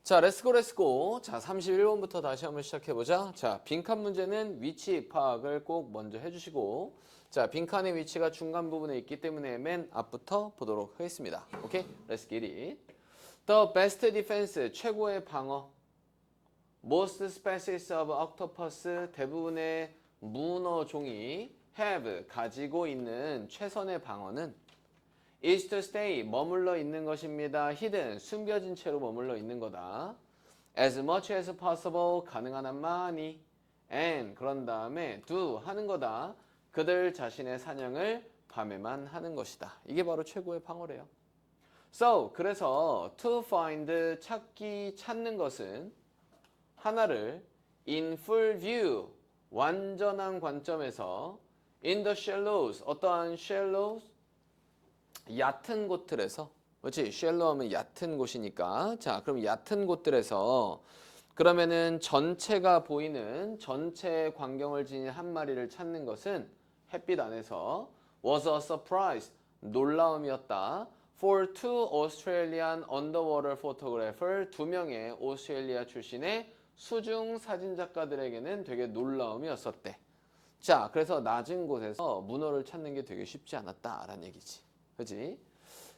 자, 렛츠고. 자, 31번부터 다시 한번 시작해보자. 자, 빈칸 문제는 위치 파악을 꼭 먼저 해주시고, 자, 빈칸의 위치가 중간 부분에 있기 때문에 맨 앞부터 보도록 하겠습니다. 오케이? Let's get it. The best defense, 최고의 방어. Most species of octopus, 대부분의 문어 종이 have, 가지고 있는 최선의 방어는 is to stay, 머물러 있는 것입니다. hidden, 숨겨진 채로 머물러 있는 거다. as much as possible, 가능한 한 많이. and, 그런 다음에 do, 하는 거다. 그들 자신의 사냥을 밤에만 하는 것이다. 이게 바로 최고의 방어래요. So, 그래서 to find, 찾는 것은 하나를 in full view, 완전한 관점에서 in the shallows, 어떠한 shallows? 얕은 곳들에서, 그렇지? shallow 하면 얕은 곳이니까. 자, 그럼 얕은 곳들에서 그러면은 전체가 보이는 전체 광경을 지닌 한 마리를 찾는 것은 햇빛 안에서 was a surprise, 놀라움이었다. For two Australian underwater photographer, 두 명의 오스트레일리아 출신의 수중 사진 작가들에게는 되게 놀라움이었었대. 자, 그래서 낮은 곳에서 문어를 찾는 게 되게 쉽지 않았다라는 얘기지. 그지?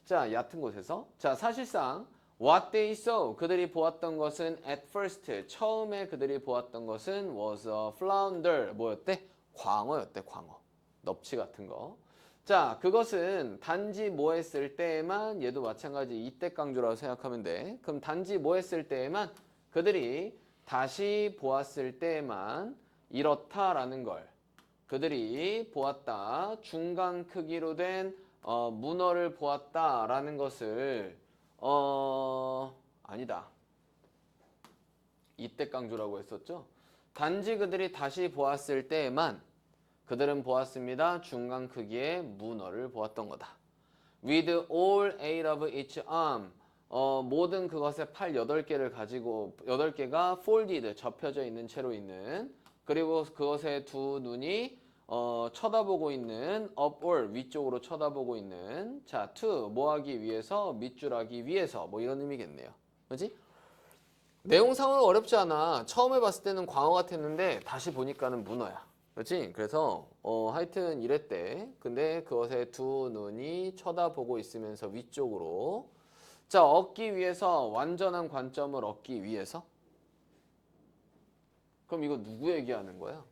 자, 얕은 곳에서. 자, 사실상 what they saw, 그들이 보았던 것은 at first, 처음에 그들이 보았던 것은 was a flounder, 뭐였대? 광어였대, 광어. 넙치 같은 거. 자, 그것은 단지 뭐 했을 때에만, 얘도 마찬가지 이때 강조라고 생각하면 돼. 그럼 단지 뭐 했을 때에만, 그들이 다시 보았을 때에만 이렇다라는 걸 그들이 보았다. 중간 크기로 된 문어를 보았다라는 것을 아니다. 이때 강조라고 했었죠. 단지 그들이 다시 보았을 때에만 그들은 보았습니다. 중간 크기의 문어를 보았던 거다. With all eight of each arm, 모든 그것의 팔 8개를 가지고 8개가 folded, 접혀져 있는 채로 있는, 그리고 그것의 두 눈이 쳐다보고 있는 upward, 위쪽으로 쳐다보고 있는. 자, to, 뭐 하기 위해서? 밑줄 하기 위해서. 뭐 이런 의미겠네요. 그렇지? 내용상으로 어렵지 않아. 처음에 봤을 때는 광어 같았는데 다시 보니까는 문어야. 그렇지? 그래서 하여튼 이랬대. 근데 그것의 두 눈이 쳐다보고 있으면서 위쪽으로. 자, 얻기 위해서, 완전한 관점을 얻기 위해서. 그럼 이거 누구 얘기하는 거야?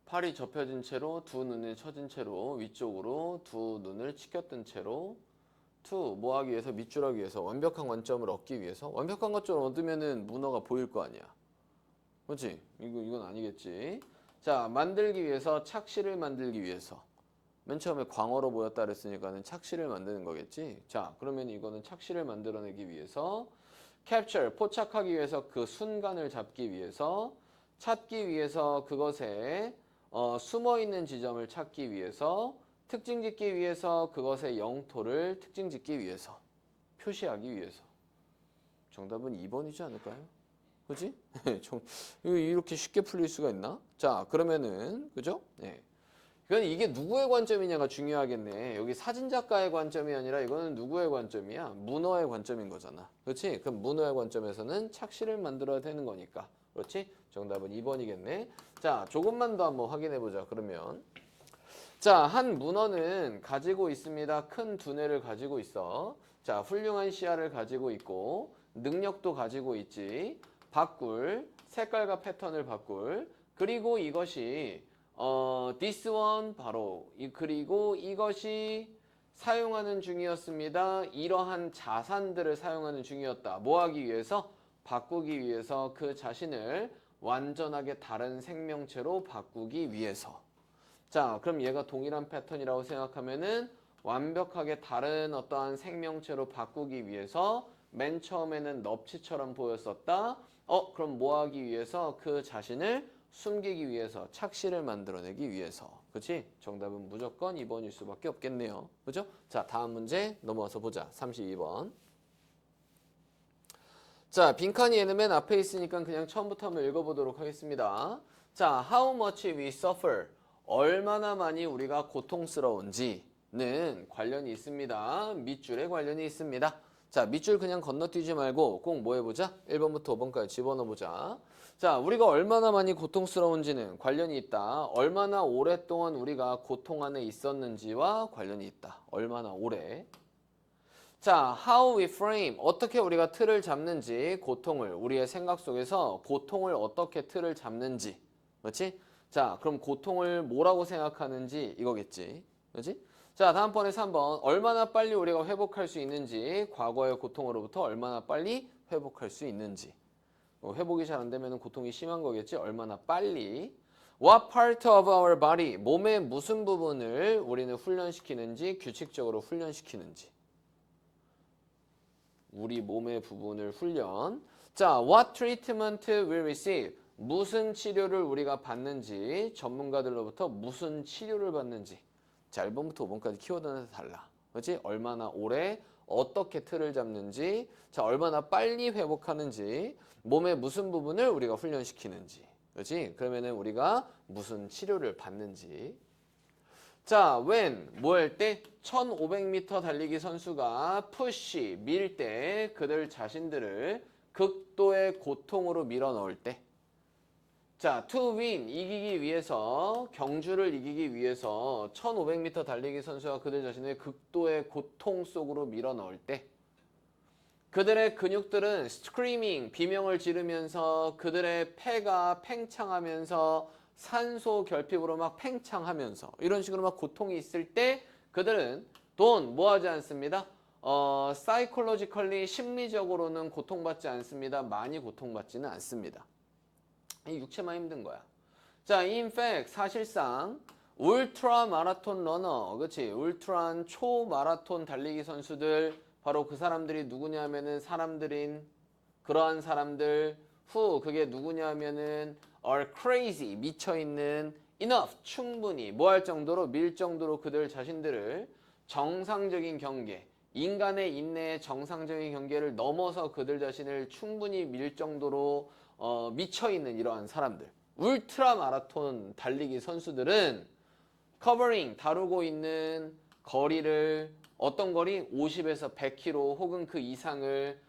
팔이 접혀진 채로, 두 눈을 쳐진 채로, 위쪽으로 두 눈을 치켰던 채로. to, 뭐 하기 위해서? 밑줄 하기 위해서. 완벽한 관점을 얻기 위해서. 완벽한 관점을 얻으면은 문어가 보일 거 아니야. 그렇지? 이건 아니겠지. 자, 만들기 위해서, 착시를 만들기 위해서. 맨 처음에 광어로 보였다 그랬으니까는 착시를 만드는 거겠지. 자, 그러면 이거는 착시를 만들어내기 위해서. capture, 포착하기 위해서, 그 순간을 잡기 위해서. 찾기 위해서, 그것에 숨어있는 지점을 찾기 위해서. 특징 짓기 위해서, 그것의 영토를 특징 짓기 위해서. 표시하기 위해서. 정답은 2번이지 않을까요? 그지? 이렇게 쉽게 풀릴 수가 있나? 자, 그러면은, 그죠? 네. 그건 이게 누구의 관점이냐가 중요하겠네. 여기 사진작가의 관점이 아니라 이거는 누구의 관점이야? 문어의 관점인 거잖아. 그렇지? 그럼 문어의 관점에서는 착시를 만들어야 되는 거니까. 그렇지? 정답은 2번이겠네. 자, 조금만 더 한번 확인해 보자. 그러면 자, 한 문어는 가지고 있습니다. 큰 두뇌를 가지고 있어. 자, 훌륭한 시야를 가지고 있고 능력도 가지고 있지. 바꿀, 색깔과 패턴을 바꿀. 그리고 이것이 this one 바로 그리고 이것이 사용하는 중이었습니다. 이러한 자산들을 사용하는 중이었다. 뭐 하기 위해서? 바꾸기 위해서, 그 자신을 완전하게 다른 생명체로 바꾸기 위해서. 자, 그럼 얘가 동일한 패턴이라고 생각하면은 완벽하게 다른 어떠한 생명체로 바꾸기 위해서 맨 처음에는 넙치처럼 보였었다. 그럼 뭐 하기 위해서? 그 자신을 숨기기 위해서, 착시를 만들어내기 위해서. 그치? 정답은 무조건 2번일 수밖에 없겠네요. 그죠? 자, 다음 문제 넘어와서 보자. 32번. 자, 빈칸이 얘는 맨 앞에 있으니까 그냥 처음부터 한번 읽어보도록 하겠습니다. 자, how much we suffer. 얼마나 많이 우리가 고통스러운지. 관련이 있습니다. 밑줄에 관련이 있습니다. 자, 밑줄 그냥 건너뛰지 말고 꼭 뭐 해보자? 1번부터 5번까지 집어넣어보자. 자, 우리가 얼마나 많이 고통스러운지는 관련이 있다. 얼마나 오랫동안 우리가 고통 안에 있었는지와 관련이 있다. 얼마나 오래. 자, how we frame, 어떻게 우리가 틀을 잡는지, 고통을, 우리의 생각 속에서 고통을 어떻게 틀을 잡는지. 그렇지? 자, 그럼 고통을 뭐라고 생각하는지 이거겠지. 그렇지? 자, 다음번에 3번. 얼마나 빨리 우리가 회복할 수 있는지, 과거의 고통으로부터 얼마나 빨리 회복할 수 있는지. 회복이 잘 안 되면 고통이 심한 거겠지. 얼마나 빨리. What part of our body, 몸의 무슨 부분을 우리는 훈련시키는지, 규칙적으로 훈련시키는지. 우리 몸의 부분을 훈련. 자, what treatment we receive, 무슨 치료를 우리가 받는지, 전문가들로부터 무슨 치료를 받는지. 자, 1번부터 5번까지 키워드는 달라. 그렇지? 얼마나 오래, 어떻게 틀을 잡는지, 자, 얼마나 빨리 회복하는지, 몸의 무슨 부분을 우리가 훈련시키는지. 그렇지? 그러면은 우리가 무슨 치료를 받는지. 자, when, 뭐 할 때? 1500m 달리기 선수가 푸시, 밀 때 그들 자신들을 극도의 고통으로 밀어 넣을 때. 자, to win, 이기기 위해서, 경주를 이기기 위해서 1500m 달리기 선수가 그들 자신을 극도의 고통 속으로 밀어 넣을 때. 그들의 근육들은 screaming, 비명을 지르면서 그들의 폐가 팽창하면서 산소 결핍으로 막 팽창하면서 이런 식으로 막 고통이 있을 때 그들은 뭐 하지 않습니다. psychologically, 심리적으로는 고통받지 않습니다. 많이 고통받지는 않습니다. 이 육체만 힘든 거야. 자, in fact, 사실상 울트라 마라톤 러너, 그렇지? 울트라한 초마라톤 달리기 선수들, 바로 그 사람들이 누구냐면은 사람들인 그러한 사람들, 그게 누구냐면은 are crazy, 미쳐있는, enough, 충분히, 뭐 할 정도로, 밀 정도로 그들 자신들을 정상적인 경계, 인간의 인내의 정상적인 경계를 넘어서 그들 자신을 충분히 밀 정도로 미쳐있는 이러한 사람들. 울트라 마라톤 달리기 선수들은 커버링, 다루고 있는 거리를 어떤 거리? 50에서 100km 혹은 그 이상을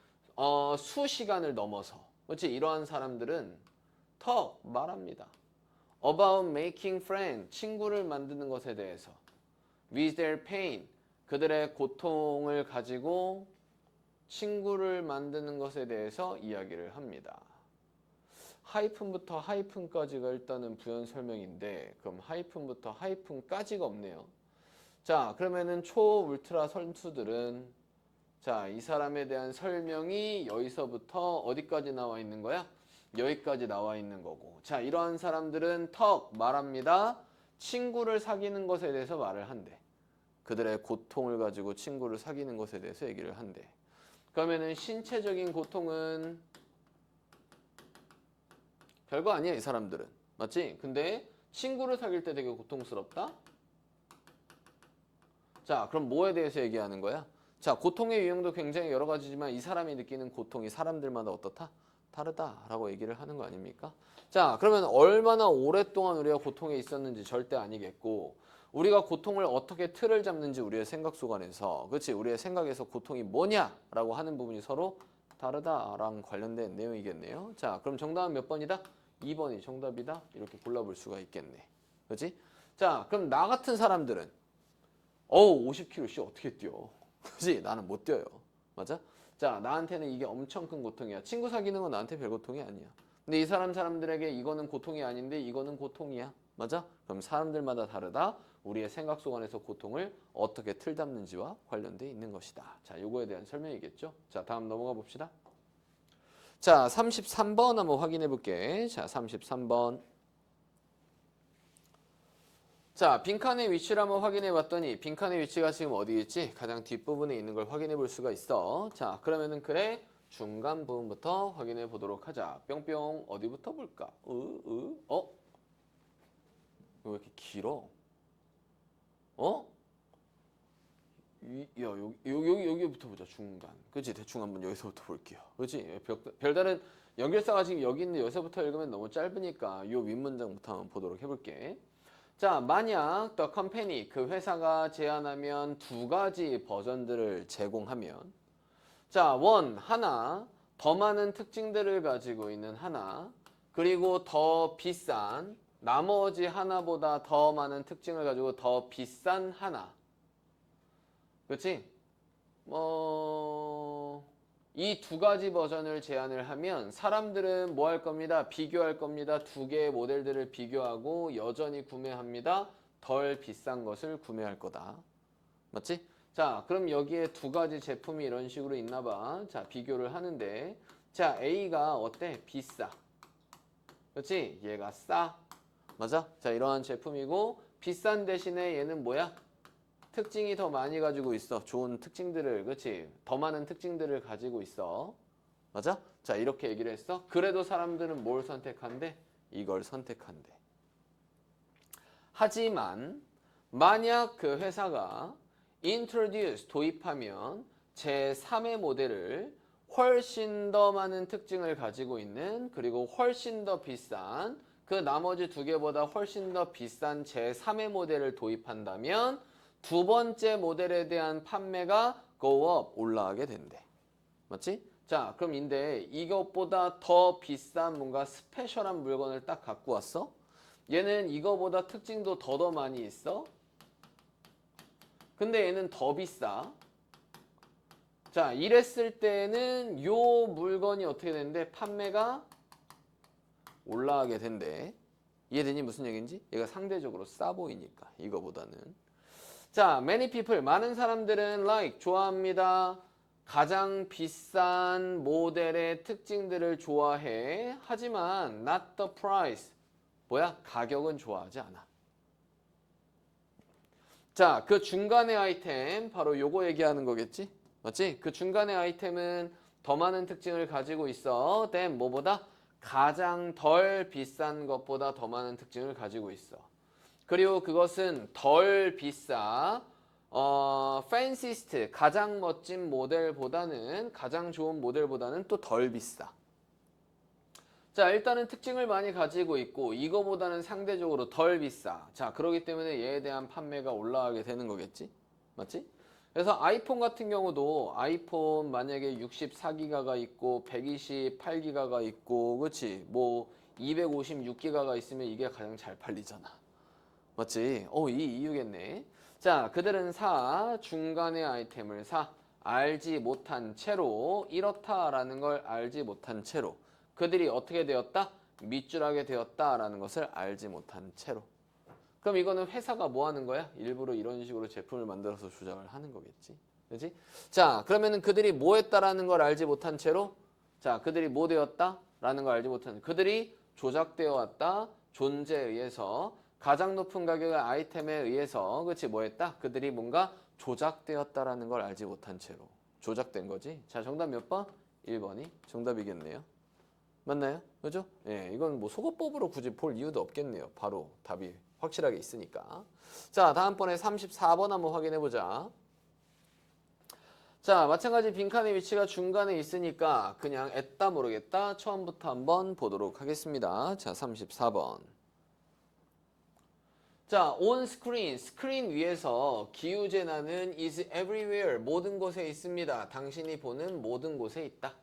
수시간을 넘어서, 그렇지? 이러한 사람들은 말합니다. About making friends, 친구를 만드는 것에 대해서. With their pain, 그들의 고통을 가지고 친구를 만드는 것에 대해서 이야기를 합니다. 하이픈부터 하이픈까지가 일단은 부연 설명인데, 그럼 하이픈부터 하이픈까지가 없네요. 자, 그러면은 초 울트라 선수들은, 자, 이 사람에 대한 설명이 여기서부터 어디까지 나와 있는 거야? 여기까지 나와 있는 거고. 자, 이러한 사람들은 말합니다. 친구를 사귀는 것에 대해서 말을 한대. 그들의 고통을 가지고 친구를 사귀는 것에 대해서 얘기를 한대. 그러면은 신체적인 고통은 별거 아니야, 이 사람들은. 맞지? 근데 친구를 사귈 때 되게 고통스럽다? 자, 그럼 뭐에 대해서 얘기하는 거야? 자, 고통의 유형도 굉장히 여러 가지지만 이 사람이 느끼는 고통이 사람들마다 어떻다? 다르다라고 얘기를 하는 거 아닙니까? 자, 그러면 얼마나 오랫동안 우리가 고통에 있었는지 절대 아니겠고, 우리가 고통을 어떻게 틀을 잡는지 우리의 생각 속 안에서, 그렇지? 우리의 생각에서 고통이 뭐냐라고 하는 부분이 서로 다르다랑 관련된 내용이겠네요. 자, 그럼 정답은 몇 번이다? 2번이 정답이다. 이렇게 골라볼 수가 있겠네. 그렇지? 자, 그럼 나 같은 사람들은 50km씩 어떻게 뛰어? 그지? 나는 못 뛰어요. 맞아? 자, 나한테는 이게 엄청 큰 고통이야. 친구 사귀는 건 나한테 별 고통이 아니야. 근데 이 사람들에게 이거는 고통이 아닌데 이거는 고통이야. 맞아? 그럼 사람들마다 다르다. 우리의 생각 속 안에서 고통을 어떻게 틀잡는지와 관련돼 있는 것이다. 자, 요거에 대한 설명이겠죠? 자, 다음 넘어가 봅시다. 자, 33번 한번 확인해 볼게. 자, 33번. 자, 빈칸의 위치를 한번 확인해 봤더니 빈칸의 위치가 지금 어디 있지? 가장 뒷부분에 있는 걸 확인해 볼 수가 있어. 자, 그러면은 그래, 중간 부분부터 확인해 보도록 하자. 뿅뿅, 어디부터 볼까? 왜 이렇게 길어? 여기부터 보자. 중간. 그치? 대충 한번 여기서부터 볼게요. 그치? 별다른 연결사가 지금 여기 있는데 여기서부터 읽으면 너무 짧으니까 요 윗문장부터 한번 보도록 해볼게. 자, 만약 the company, 그 회사가 제안하면 두 가지 버전들을 제공하면 자, 하나, 더 많은 특징들을 가지고 있는 하나, 그리고 더 비싼, 나머지 하나보다 더 많은 특징을 가지고 더 비싼 하나. 그렇지? 이 두 가지 버전을 제안을 하면 사람들은 뭐 할 겁니다? 비교할 겁니다. 두 개의 모델들을 비교하고 여전히 구매합니다. 덜 비싼 것을 구매할 거다. 맞지? 자, 그럼 여기에 두 가지 제품이 이런 식으로 있나 봐. 자, 비교를 하는데 자, A가 어때? 비싸. 그렇지? 얘가 싸. 맞아? 자, 이러한 제품이고 비싼 대신에 얘는 뭐야? 특징이 더 많이 가지고 있어. 좋은 특징들을, 그렇지? 더 많은 특징들을 가지고 있어. 맞아? 자, 이렇게 얘기를 했어. 그래도 사람들은 뭘 선택한대? 이걸 선택한대. 하지만 만약 그 회사가 introduce, 도입하면 제3의 모델을 훨씬 더 많은 특징을 가지고 있는, 그리고 훨씬 더 비싼, 그 나머지 두 개보다 훨씬 더 비싼 제3의 모델을 도입한다면 두 번째 모델에 대한 판매가 go up, 올라가게 된대. 맞지? 자, 그럼 이것보다 더 비싼 뭔가 스페셜한 물건을 딱 갖고 왔어. 얘는 이거보다 특징도 더 많이 있어. 근데 얘는 더 비싸. 자, 이랬을 때는 요 물건이 어떻게 되는데 판매가 올라가게 된대. 이해되니 무슨 얘기인지? 얘가 상대적으로 싸 보이니까 이거보다는. 자, many people, 많은 사람들은 like, 좋아합니다. 가장 비싼 모델의 특징들을 좋아해. 하지만 not the price. 뭐야? 가격은 좋아하지 않아. 자, 그 중간의 아이템 바로 요거 얘기하는 거겠지? 맞지? 그 중간의 아이템은 더 많은 특징을 가지고 있어. then 뭐보다? 가장 덜 비싼 것보다 더 많은 특징을 가지고 있어. 그리고 그것은 덜 비싸. fanciest, 가장 멋진 모델보다는, 가장 좋은 모델보다는 또 덜 비싸. 자, 일단은 특징을 많이 가지고 있고 이거보다는 상대적으로 덜 비싸. 자, 그렇기 때문에 얘에 대한 판매가 올라가게 되는 거겠지? 맞지? 그래서 아이폰 같은 경우도 아이폰 만약에 64기가가 있고 128기가가 있고, 그렇지? 뭐 256기가가 있으면 이게 가장 잘 팔리잖아. 맞지? 이 이유겠네. 자, 그들은 중간의 아이템을 알지 못한 채로, 이렇다라는 걸 알지 못한 채로. 그들이 어떻게 되었다? 밑줄하게 되었다라는 것을 알지 못한 채로. 그럼 이거는 회사가 뭐 하는 거야? 일부러 이런 식으로 제품을 만들어서 조작을 하는 거겠지. 그렇지? 자, 그러면은 그들이 뭐 했다라는 걸 알지 못한 채로, 자, 그들이 뭐 되었다라는 걸 알지 못한 채로, 그들이 조작되어 왔다, 존재에 의해서 가장 높은 가격의 아이템에 의해서, 그렇지, 뭐 했다? 그들이 뭔가 조작되었다라는 걸 알지 못한 채로. 조작된 거지. 자, 정답 몇 번? 1번이 정답이겠네요. 맞나요? 그죠? 예, 이건 뭐 속어법으로 굳이 볼 이유도 없겠네요. 바로 답이 확실하게 있으니까. 자, 다음번에 34번 한번 확인해 보자. 자, 마찬가지 빈칸의 위치가 중간에 있으니까 그냥 애따 모르겠다. 처음부터 한번 보도록 하겠습니다. 자, 34번. 자, on screen, 스크린 위에서 기후재난은 is everywhere, 모든 곳에 있습니다. 당신이 보는 모든 곳에 있다.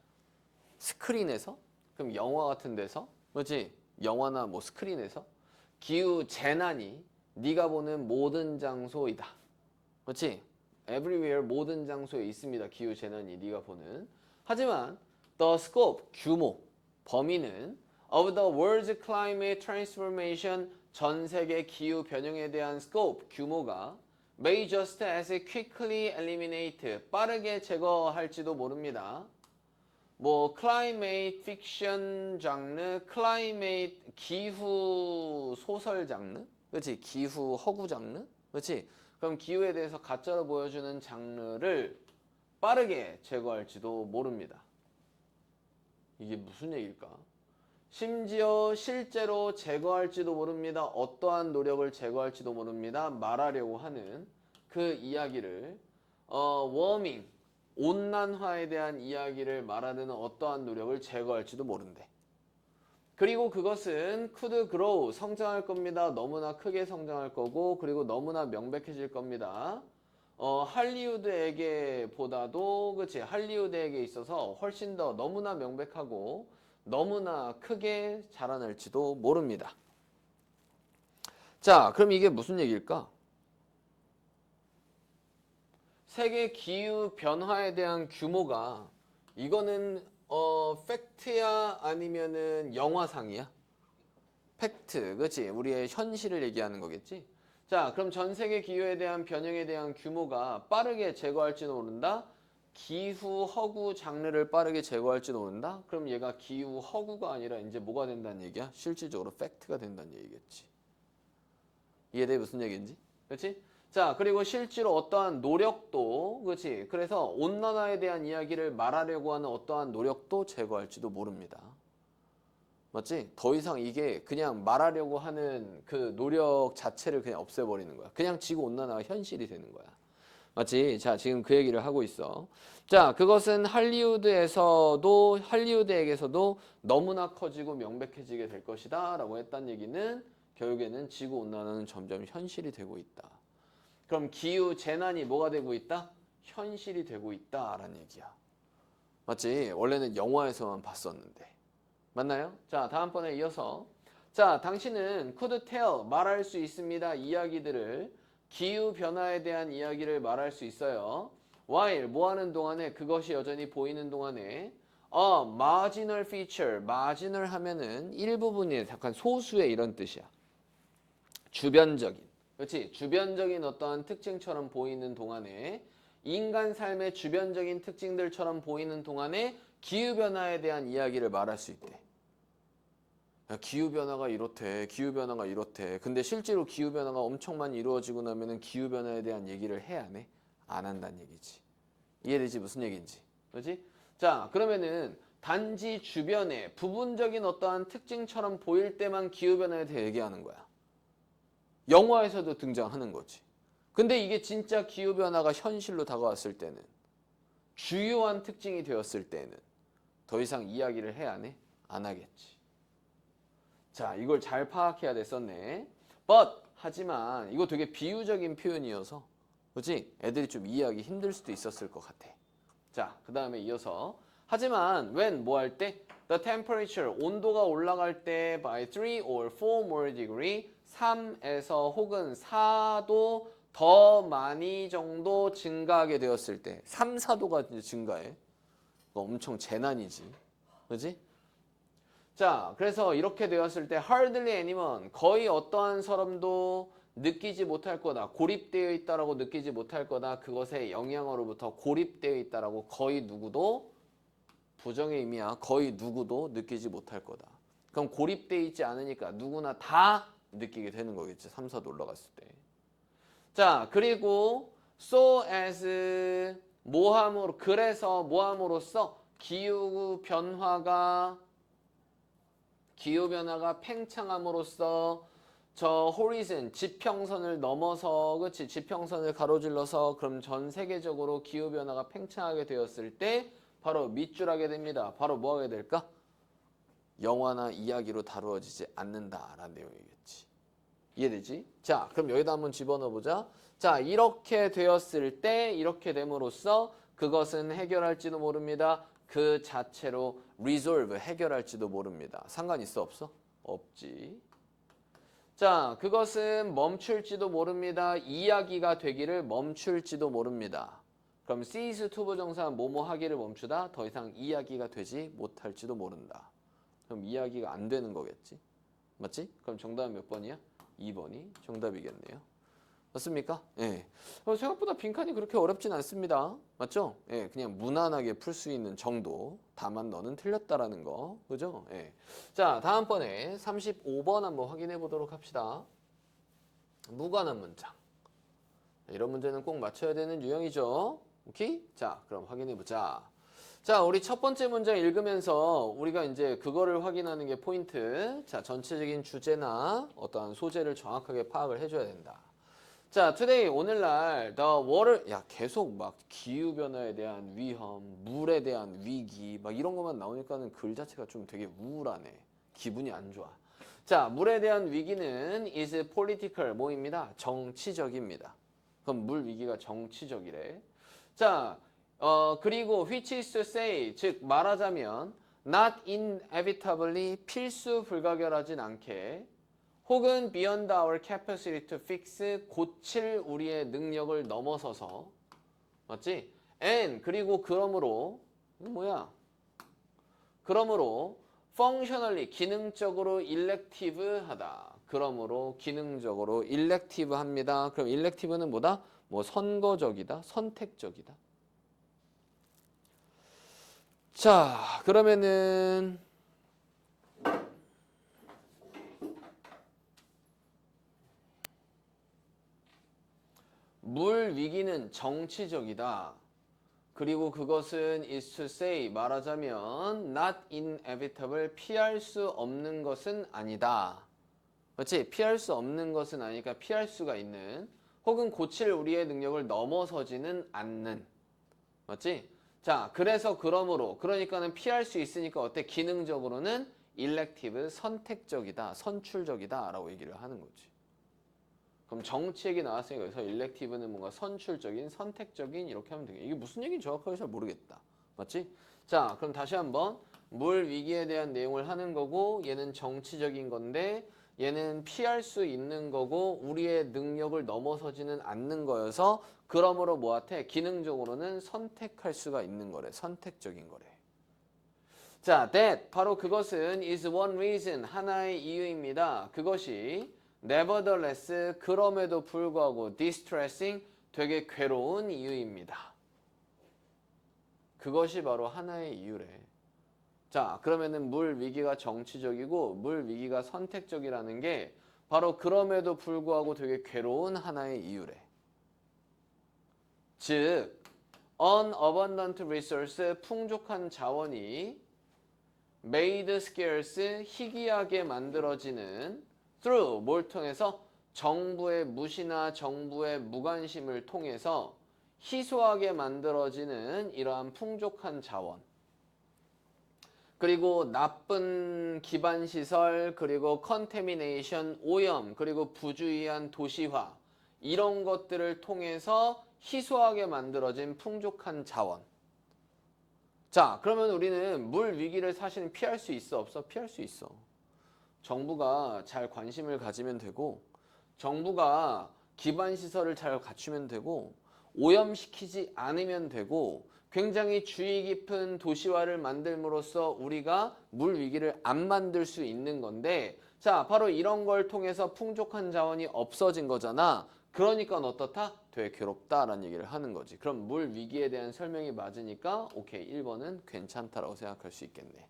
스크린에서? 그럼 영화 같은 데서? 그렇지? 영화나 뭐 스크린에서? 기후재난이 네가 보는 모든 장소이다. 그렇지? everywhere, 모든 장소에 있습니다. 기후재난이 네가 보는. 하지만 the scope, 규모, 범위는 of the world's climate transformation, 전 세계 기후 변형에 대한 scope, 규모가 may just as quickly eliminate, 빠르게 제거할지도 모릅니다. 뭐 climate fiction 장르, climate 기후 소설 장르, 그렇지? 기후 허구 장르, 그렇지? 그럼 기후에 대해서 가짜로 보여주는 장르를 빠르게 제거할지도 모릅니다. 이게 무슨 얘기일까? 심지어 실제로 제거할지도 모릅니다. 어떠한 노력을 제거할지도 모릅니다. 말하려고 하는 그 이야기를 워밍, 온난화에 대한 이야기를 말하는 어떠한 노력을 제거할지도 모른대. 그리고 그것은 could grow, 성장할 겁니다. 너무나 크게 성장할 거고, 그리고 너무나 명백해질 겁니다. 할리우드에게 보다도, 그치? 할리우드에게 있어서 훨씬 더 너무나 명백하고, 너무나 크게 자라날지도 모릅니다. 자, 그럼 이게 무슨 얘기일까? 세계 기후 변화에 대한 규모가, 이거는 팩트야 아니면은 영화상이야? 팩트, 그치? 우리의 현실을 얘기하는 거겠지? 자, 그럼 전 세계 기후에 대한 변형에 대한 규모가 빠르게 제거할지도 모른다? 기후 허구 장르를 빠르게 제거할지도 모른다? 그럼 얘가 기후 허구가 아니라 이제 뭐가 된다는 얘기야? 실질적으로 팩트가 된다는 얘기겠지. 이해돼? 무슨 얘기인지? 그렇지? 자, 그리고 실제로 어떠한 노력도, 그렇지? 그래서 온난화에 대한 이야기를 말하려고 하는 어떠한 노력도 제거할지도 모릅니다. 맞지? 더 이상 이게 그냥 말하려고 하는 그 노력 자체를 그냥 없애버리는 거야. 그냥 지구온난화가 현실이 되는 거야. 맞지? 자, 지금 그 얘기를 하고 있어. 자, 그것은 할리우드에게서도 너무나 커지고 명백해지게 될 것이다 라고 했단 얘기는 결국에는 지구온난화는 점점 현실이 되고 있다. 그럼 기후 재난이 뭐가 되고 있다? 현실이 되고 있다라는 얘기야. 맞지? 원래는 영화에서만 봤었는데. 맞나요? 자, 다음번에 이어서 자, 당신은 could tell, 말할 수 있습니다. 이야기들을 기후 변화에 대한 이야기를 말할 수 있어요. while, 뭐 하는 동안에 그것이 여전히 보이는 동안에 a marginal feature, marginal 하면은 일부분이 약간 소수의 이런 뜻이야. 주변적인. 그렇지? 주변적인 어떠한 특징처럼 보이는 동안에 인간 삶의 주변적인 특징들처럼 보이는 동안에 기후변화에 대한 이야기를 말할 수 있대. 야, 기후변화가 이렇대. 기후변화가 이렇대. 근데 실제로 기후변화가 엄청 많이 이루어지고 나면은 기후변화에 대한 얘기를 해, 안 해? 안 한다는 얘기지. 이해되지? 무슨 얘기인지. 그렇지? 자, 그러면은 단지 주변에 부분적인 어떠한 특징처럼 보일 때만 기후변화에 대해 얘기하는 거야. 영화에서도 등장하는 거지. 근데 이게 진짜 기후변화가 현실로 다가왔을 때는 주요한 특징이 되었을 때는 더 이상 이야기를 해, 안 해? 안 하겠지. 자, 이걸 잘 파악해야 됐었네. But 하지만 이거 되게 비유적인 표현이어서 그렇지? 애들이 좀 이해하기 힘들 수도 있었을 것 같아. 자, 그 다음에 이어서 하지만 when 뭐 할 때? The temperature 온도가 올라갈 때 by 3 or 4 more degree 3에서 혹은 4도 더 많이 정도 증가하게 되었을 때 3, 4도가 이제 증가해. 엄청 재난이지. 그렇지? 자, 그래서 이렇게 되었을 때 hardly anyone, 거의 어떠한 사람도 느끼지 못할 거다. 고립되어 있다라고 느끼지 못할 거다. 그것의 영향으로부터 고립되어 있다라고 거의 누구도 부정의 의미야. 거의 누구도 느끼지 못할 거다. 그럼 고립되어 있지 않으니까 누구나 다 느끼게 되는 거겠지. 3, 4도 올라갔을 때. 자, 그리고 so as 모함으로 그래서 모함으로써 기후변화가 팽창함으로써 저 호리즌 지평선을 넘어서 그치 지평선을 가로질러서 그럼 전 세계적으로 기후 변화가 팽창하게 되었을 때 바로 밑줄하게 됩니다. 바로 뭐 하게 될까? 영화나 이야기로 다루어지지 않는다라는 내용이겠지. 이해되지? 자, 그럼 여기다 한번 집어넣어 보자. 자, 이렇게 되었을 때 이렇게 됨으로써 그것은 해결할지도 모릅니다. 그 자체로 resolve 해결할지도 모릅니다. 상관 있어 없어? 없지. 자, 그것은 멈출지도 모릅니다. 이야기가 되기를 멈출지도 모릅니다. 그럼 cease to 부정사 뭐뭐 하기를 멈추다 더 이상 이야기가 되지 못할지도 모른다. 그럼 이야기가 안 되는 거겠지. 맞지? 그럼 정답은 몇 번이야? 2번이 정답이겠네요. 맞습니까? 예. 생각보다 빈칸이 그렇게 어렵진 않습니다. 맞죠? 예, 그냥 무난하게 풀 수 있는 정도. 다만 너는 틀렸다라는 거. 그죠? 예. 자, 다음번에 35번 한번 확인해 보도록 합시다. 무관한 문장. 이런 문제는 꼭 맞춰야 되는 유형이죠. 오케이? 자, 그럼 확인해 보자. 자, 우리 첫 번째 문장 읽으면서 우리가 이제 그거를 확인하는 게 포인트. 자, 전체적인 주제나 어떠한 소재를 정확하게 파악을 해줘야 된다. 자, today 오늘날 the water 야 계속 막 기후 변화에 대한 위험, 물에 대한 위기 막 이런 것만 나오니까는 글 자체가 좀 되게 우울하네. 기분이 안 좋아. 자, 물에 대한 위기는 is political 뭐입니다? 정치적입니다. 그럼 물 위기가 정치적이래. 자, 그리고 which is to say, 즉 말하자면 not inevitably 필수 불가결하진 않게 혹은 beyond our capacity to fix 고칠 우리의 능력을 넘어서서 맞지? and 그리고 그러므로 이거 뭐야? 그러므로 functionally 기능적으로 elective 하다. 그러므로 기능적으로 elective 합니다. 그럼 elective는 뭐다? 뭐 선거적이다, 선택적이다. 자, 그러면은 물 위기는 정치적이다. 그리고 그것은 is to say 말하자면 not inevitable 피할 수 없는 것은 아니다. 그렇지? 피할 수 없는 것은 아니니까 피할 수가 있는 혹은 고칠 우리의 능력을 넘어서지는 않는 맞지? 자, 그래서 그러므로 그러니까는 피할 수 있으니까 어때? 기능적으로는 elective 선택적이다, 선출적이다 라고 얘기를 하는 거지. 그럼 정치 얘기 나왔으니까 여기서 elective는 뭔가 선출적인, 선택적인 이렇게 하면 되겠다. 이게 무슨 얘기인지 정확하게 잘 모르겠다. 맞지? 자, 그럼 다시 한번 물 위기에 대한 내용을 하는 거고 얘는 정치적인 건데 얘는 피할 수 있는 거고 우리의 능력을 넘어서지는 않는 거여서 그러므로 뭐한테 기능적으로는 선택할 수가 있는 거래. 선택적인 거래. 자, that 바로 그것은 is one reason 하나의 이유입니다. 그것이 nevertheless 그럼에도 불구하고 distressing 되게 괴로운 이유입니다. 그것이 바로 하나의 이유래. 자, 그러면은 물 위기가 정치적이고 물 위기가 선택적이라는 게 바로 그럼에도 불구하고 되게 괴로운 하나의 이유래. 즉, unabundant resource 풍족한 자원이 made scarce 희귀하게 만들어지는 through 뭘 통해서 정부의 무시나 정부의 무관심을 통해서 희소하게 만들어지는 이러한 풍족한 자원. 그리고 나쁜 기반시설, 그리고 컨테미네이션, 오염, 그리고 부주의한 도시화 이런 것들을 통해서 희소하게 만들어진 풍족한 자원. 자, 그러면 우리는 물 위기를 사실은 피할 수 있어, 없어? 피할 수 있어. 정부가 잘 관심을 가지면 되고 정부가 기반시설을 잘 갖추면 되고 오염시키지 않으면 되고 굉장히 주의 깊은 도시화를 만들므로써 우리가 물 위기를 안 만들 수 있는 건데 자, 바로 이런 걸 통해서 풍족한 자원이 없어진 거잖아. 그러니까 어떻다? 되게 괴롭다라는 얘기를 하는 거지. 그럼 물 위기에 대한 설명이 맞으니까 오케이, 1번은 괜찮다라고 생각할 수 있겠네.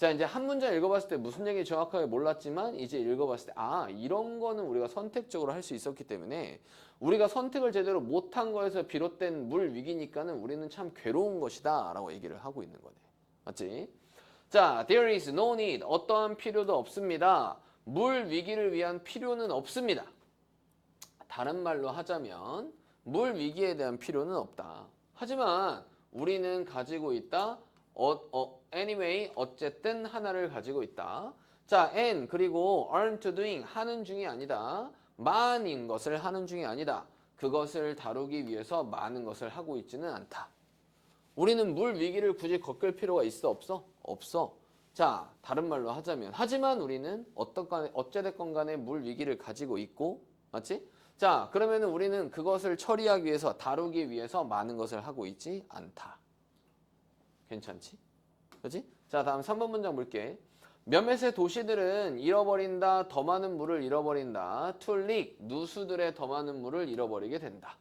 자, 이제 한 문장 읽어봤을 때 무슨 얘기 정확하게 몰랐지만 이제 읽어봤을 때 아, 이런 거는 우리가 선택적으로 할 수 있었기 때문에 우리가 선택을 제대로 못한 거에서 비롯된 물 위기니까는 우리는 참 괴로운 것이다 라고 얘기를 하고 있는 거네. 맞지? 자, there is no need. 어떠한 필요도 없습니다. 물 위기를 위한 필요는 없습니다. 다른 말로 하자면 물 위기에 대한 필요는 없다. 하지만 우리는 가지고 있다. anyway, 어쨌든 하나를 가지고 있다. 자, and 그리고 aren't doing 하는 중이 아니다. 많은 것을 하는 중이 아니다. 그것을 다루기 위해서 많은 것을 하고 있지는 않다. 우리는 물 위기를 굳이 겪을 필요가 있어, 없어? 없어. 자, 다른 말로 하자면 하지만 우리는 어찌됐건 간에 물 위기를 가지고 있고 맞지? 자, 그러면 우리는 그것을 처리하기 위해서 다루기 위해서 많은 것을 하고 있지 않다. 괜찮지? 그렇지? 자, 다음 3번 문장 볼게. 몇몇의 도시들은 잃어버린다. 더 많은 물을 잃어버린다. to leak 누수들의 더 많은 물을 잃어버리게 된다.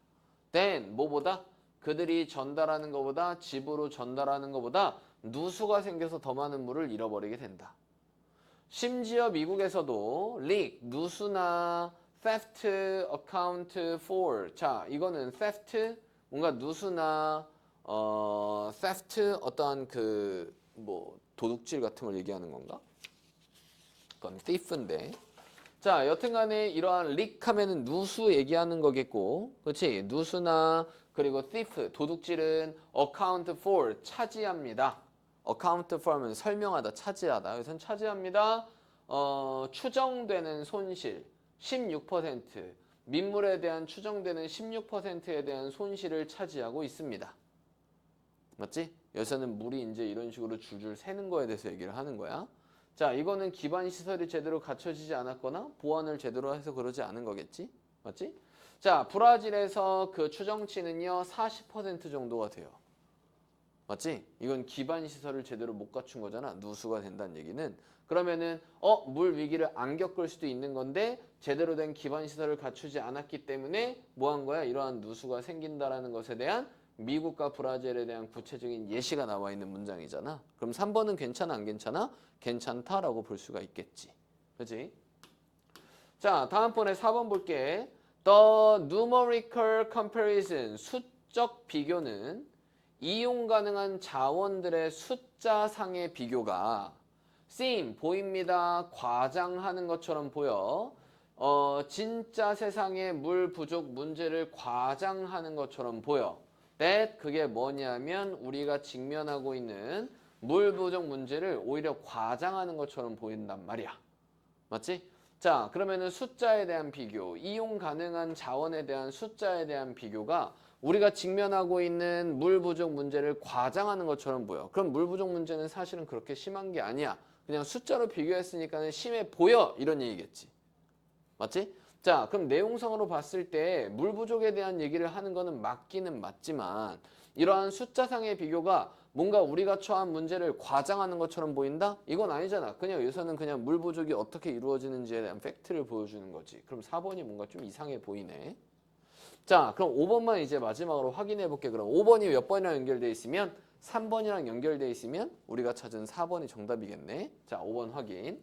then 뭐보다? 그들이 전달하는 것보다 집으로 전달하는 것보다 누수가 생겨서 더 많은 물을 잃어버리게 된다. 심지어 미국에서도 leak 누수나 theft account for 자, 이거는 theft 뭔가 누수나 theft 어떠한 그 뭐 도둑질 같은 걸 얘기하는 건가? 그건 thief인데. 자, 여튼간에 이러한 leak 하면은 누수 얘기하는 거겠고, 그렇지? 누수나 그리고 thief 도둑질은 account for 차지합니다. account for는 설명하다, 차지하다. 여기서는 차지합니다. 추정되는 손실 16%, 민물에 대한 추정되는 16%에 대한 손실을 차지하고 있습니다. 맞지? 여기서는 물이 이제 이런 식으로 줄줄 새는 거에 대해서 얘기를 하는 거야. 자, 이거는 기반 시설이 제대로 갖춰지지 않았거나 보완을 제대로 해서 그러지 않은 거겠지? 맞지? 자, 브라질에서 그 추정치는요 40% 정도가 돼요. 맞지? 이건 기반 시설을 제대로 못 갖춘 거잖아. 누수가 된다는 얘기는. 그러면은 물 위기를 안 겪을 수도 있는 건데 제대로 된 기반 시설을 갖추지 않았기 때문에 뭐 한 거야? 이러한 누수가 생긴다라는 것에 대한 미국과 브라질에 대한 구체적인 예시가 나와 있는 문장이잖아. 그럼 3번은 괜찮아 안 괜찮아? 괜찮다라고 볼 수가 있겠지. 그렇지? 자, 다음번에 4번 볼게. The numerical comparison, 수적 비교는 이용 가능한 자원들의 숫자상의 비교가 seem, 보입니다. 과장하는 것처럼 보여. 진짜 세상의 물 부족 문제를 과장하는 것처럼 보여. that 그게 뭐냐면 우리가 직면하고 있는 물 부족 문제를 오히려 과장하는 것처럼 보인단 말이야. 맞지? 자, 그러면은 숫자에 대한 비교, 이용 가능한 자원에 대한 숫자에 대한 비교가 우리가 직면하고 있는 물 부족 문제를 과장하는 것처럼 보여. 그럼 물 부족 문제는 사실은 그렇게 심한 게 아니야. 그냥 숫자로 비교했으니까 심해 보여. 이런 얘기겠지. 맞지? 자, 그럼 내용상으로 봤을 때 물 부족에 대한 얘기를 하는 거는 맞기는 맞지만 이러한 숫자상의 비교가 뭔가 우리가 처한 문제를 과장하는 것처럼 보인다? 이건 아니잖아. 그냥 여기서는 그냥 물 부족이 어떻게 이루어지는지에 대한 팩트를 보여주는 거지. 그럼 4번이 뭔가 좀 이상해 보이네. 자, 그럼 5번만 이제 마지막으로 확인해 볼게. 그럼 5번이 몇 번이랑 연결돼 있으면 3번이랑 연결돼 있으면 우리가 찾은 4번이 정답이겠네. 자, 5번 확인.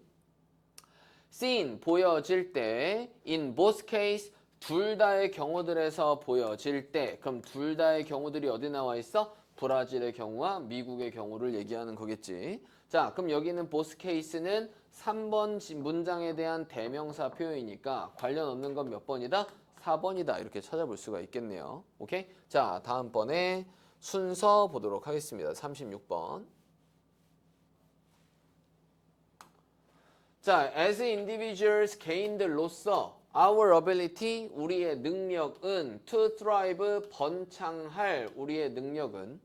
seen, 보여질 때 in both case, 둘 다의 경우들에서 보여질 때. 그럼 둘 다의 경우들이 어디 나와 있어? 브라질의 경우와 미국의 경우를 얘기하는 거겠지. 자, 그럼 여기는 both case는 3번 문장에 대한 대명사 표현이니까 관련 없는 건 몇 번이다? 4번이다. 이렇게 찾아볼 수가 있겠네요. 오케이? 자, 다음번에 순서 보도록 하겠습니다. 36번. 자, as individuals 개인들로서 our ability 우리의 능력은 to thrive 번창할 우리의 능력은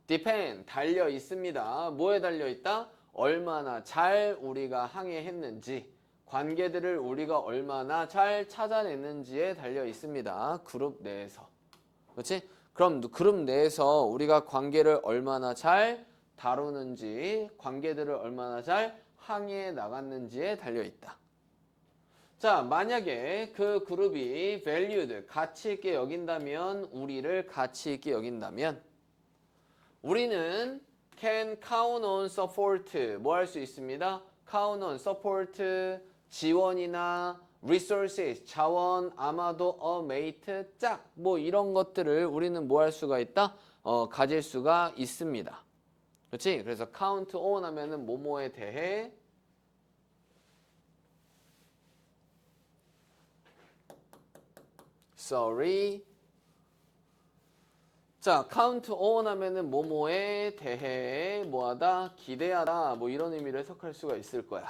depend 달려 있습니다. 뭐에 달려 있다? 얼마나 잘 우리가 항해했는지 관계들을 우리가 얼마나 잘 찾아냈는지에 달려 있습니다. 그룹 내에서. 그렇지? 그럼 그룹 내에서 우리가 관계를 얼마나 잘 다루는지 관계들을 얼마나 잘 항해해 나갔는지에 달려있다. 자, 만약에 그 그룹이 valued, 가치 있게 여긴다면 우리를 가치 있게 여긴다면 우리는 can count on support, 뭐 할 수 있습니다? count on support, 지원이나 resources, 자원, 아마도 a mate, 짝, 뭐 이런 것들을 우리는 뭐 할 수가 있다? 가질 수가 있습니다. 그렇지? 그래서 count on 하면은 뭐뭐에 대해 sorry. 자, count on 하면은 뭐뭐에 대해 뭐하다? 기대하다. 뭐 이런 의미를 해석할 수가 있을 거야.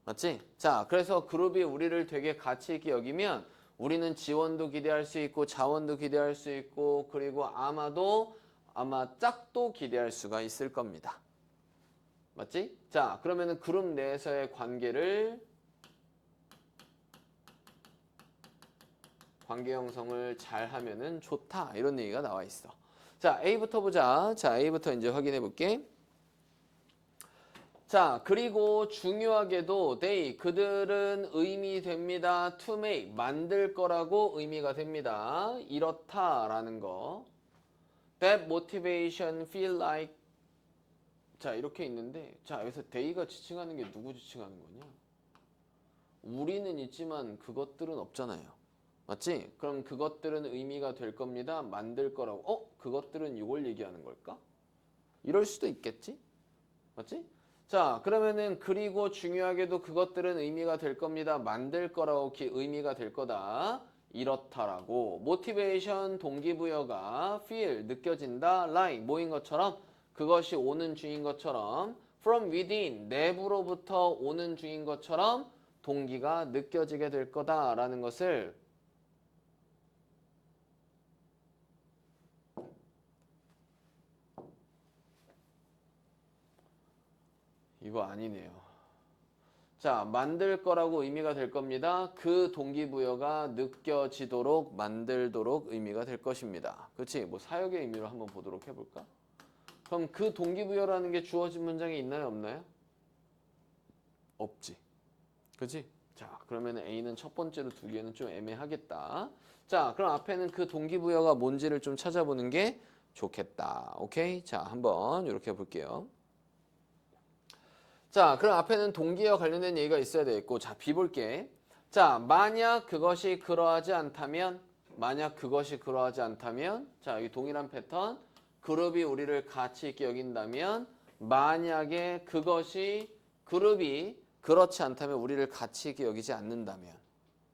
맞지? 자, 그래서 그룹이 우리를 되게 가치 있게 여기면 우리는 지원도 기대할 수 있고 자원도 기대할 수 있고 그리고 아마 짝도 기대할 수가 있을 겁니다. 맞지? 자, 그러면은 그룹 내에서의 관계 형성을 잘 하면은 좋다. 이런 얘기가 나와 있어. 자, A부터 보자. 자, A부터 이제 확인해 볼게. 자, 그리고 중요하게도 they, 그들은 의미됩니다. to make, 만들 거라고 의미가 됩니다. 이렇다라는 거. That motivation feel like. 자, 이렇게 있는데, 자, 여기서 they가 지칭하는 게 누구 지칭하는 거냐? 우리는 있지만 그것들은 없잖아요. 맞지? 그럼 그것들은 의미가 될 겁니다. 만들 거라고. 그것들은 이걸 얘기하는 걸까? 이럴 수도 있겠지? 맞지? 자, 그러면은 그리고 중요하게도 그것들은 의미가 될 겁니다. 만들 거라고 의미가 될 거다. 이렇다라고. 모티베이션 동기부여가 feel 느껴진다. like 뭐인 것처럼 그것이 오는 중인 것처럼 from within, 내부로부터 오는 중인 것처럼 동기가 느껴지게 될 거다라는 것을 이거 아니네요. 자, 만들 거라고 의미가 될 겁니다. 그 동기부여가 느껴지도록 만들도록 의미가 될 것입니다. 그렇지? 뭐 사역의 의미로 한번 보도록 해볼까? 그럼 그 동기부여라는 게 주어진 문장에 있나요? 없나요? 없지. 그렇지? 자, 그러면 A는 첫 번째로 두기에는 좀 애매하겠다. 자, 그럼 앞에는 그 동기부여가 뭔지를 좀 찾아보는 게 좋겠다. 오케이? 자, 한번 이렇게 볼게요. 자, 그럼 앞에는 동기와 관련된 얘기가 있어야 되겠고, 자, B 볼게. 자, 만약 그것이 그러하지 않다면, 자, 여기 동일한 패턴, 그룹이 우리를 가치 있게 여긴다면, 만약에 그것이 그룹이 그렇지 않다면 우리를 가치 있게 여기지 않는다면,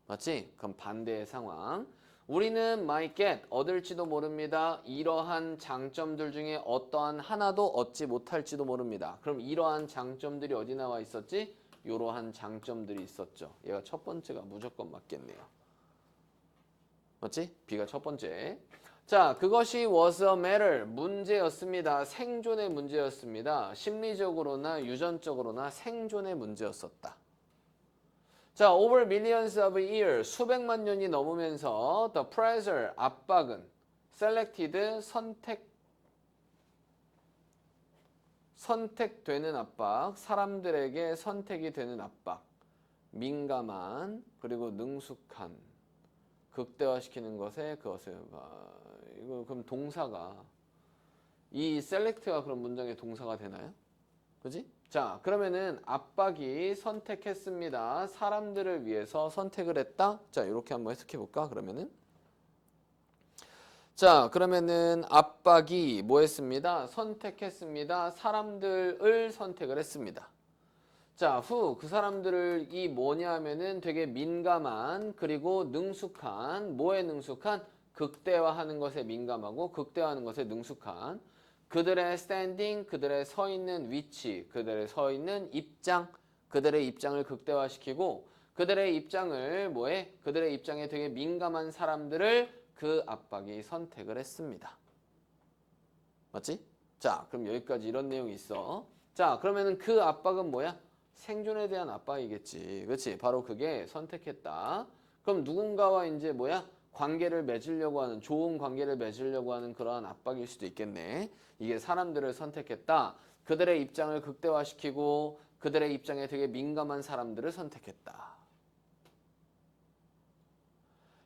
맞지? 그럼 반대의 상황. 우리는 might get, 얻을지도 모릅니다. 이러한 장점들 중에 어떠한 하나도 얻지 못할지도 모릅니다. 그럼 이러한 장점들이 어디 나와 있었지? 이러한 장점들이 있었죠. 얘가 첫 번째가 무조건 맞겠네요. 맞지? B가 첫 번째. 자, 그것이 was a matter, 문제였습니다. 생존의 문제였습니다. 심리적으로나 유전적으로나 생존의 문제였었다. 자, over millions of years, 수백만 년이 넘으면서 the pressure, 압박은 selected, 선택되는 압박, 사람들에게 선택이 되는 압박, 민감한, 그리고 능숙한, 극대화시키는 것에 그것을 이거 그럼 동사가 이 select가 그런 문장의 동사가 되나요? 그지? 자, 그러면은 압박이 선택했습니다. 사람들을 위해서 선택을 했다. 자, 이렇게 한번 해석해 볼까? 그러면은 자, 그러면은 압박이 뭐 했습니다? 선택했습니다. 사람들을 선택을 했습니다. 자, 후 그 사람들이 뭐냐 하면은 되게 민감한 그리고 능숙한 뭐에 능숙한 극대화하는 것에 민감하고 극대화하는 것에 능숙한 그들의 스탠딩, 그들의 서 있는 위치, 그들의 서 있는 입장, 그들의 입장을 극대화시키고 그들의 입장을 뭐해? 그들의 입장에 되게 민감한 사람들을 그 압박이 선택을 했습니다. 맞지? 자, 그럼 여기까지 이런 내용이 있어. 자, 그러면은 그 압박은 뭐야? 생존에 대한 압박이겠지. 그렇지? 바로 그게 선택했다. 그럼 누군가와 이제 뭐야? 관계를 맺으려고 하는 좋은 관계를 맺으려고 하는 그러한 압박일 수도 있겠네. 이게 사람들을 선택했다. 그들의 입장을 극대화시키고 그들의 입장에 되게 민감한 사람들을 선택했다.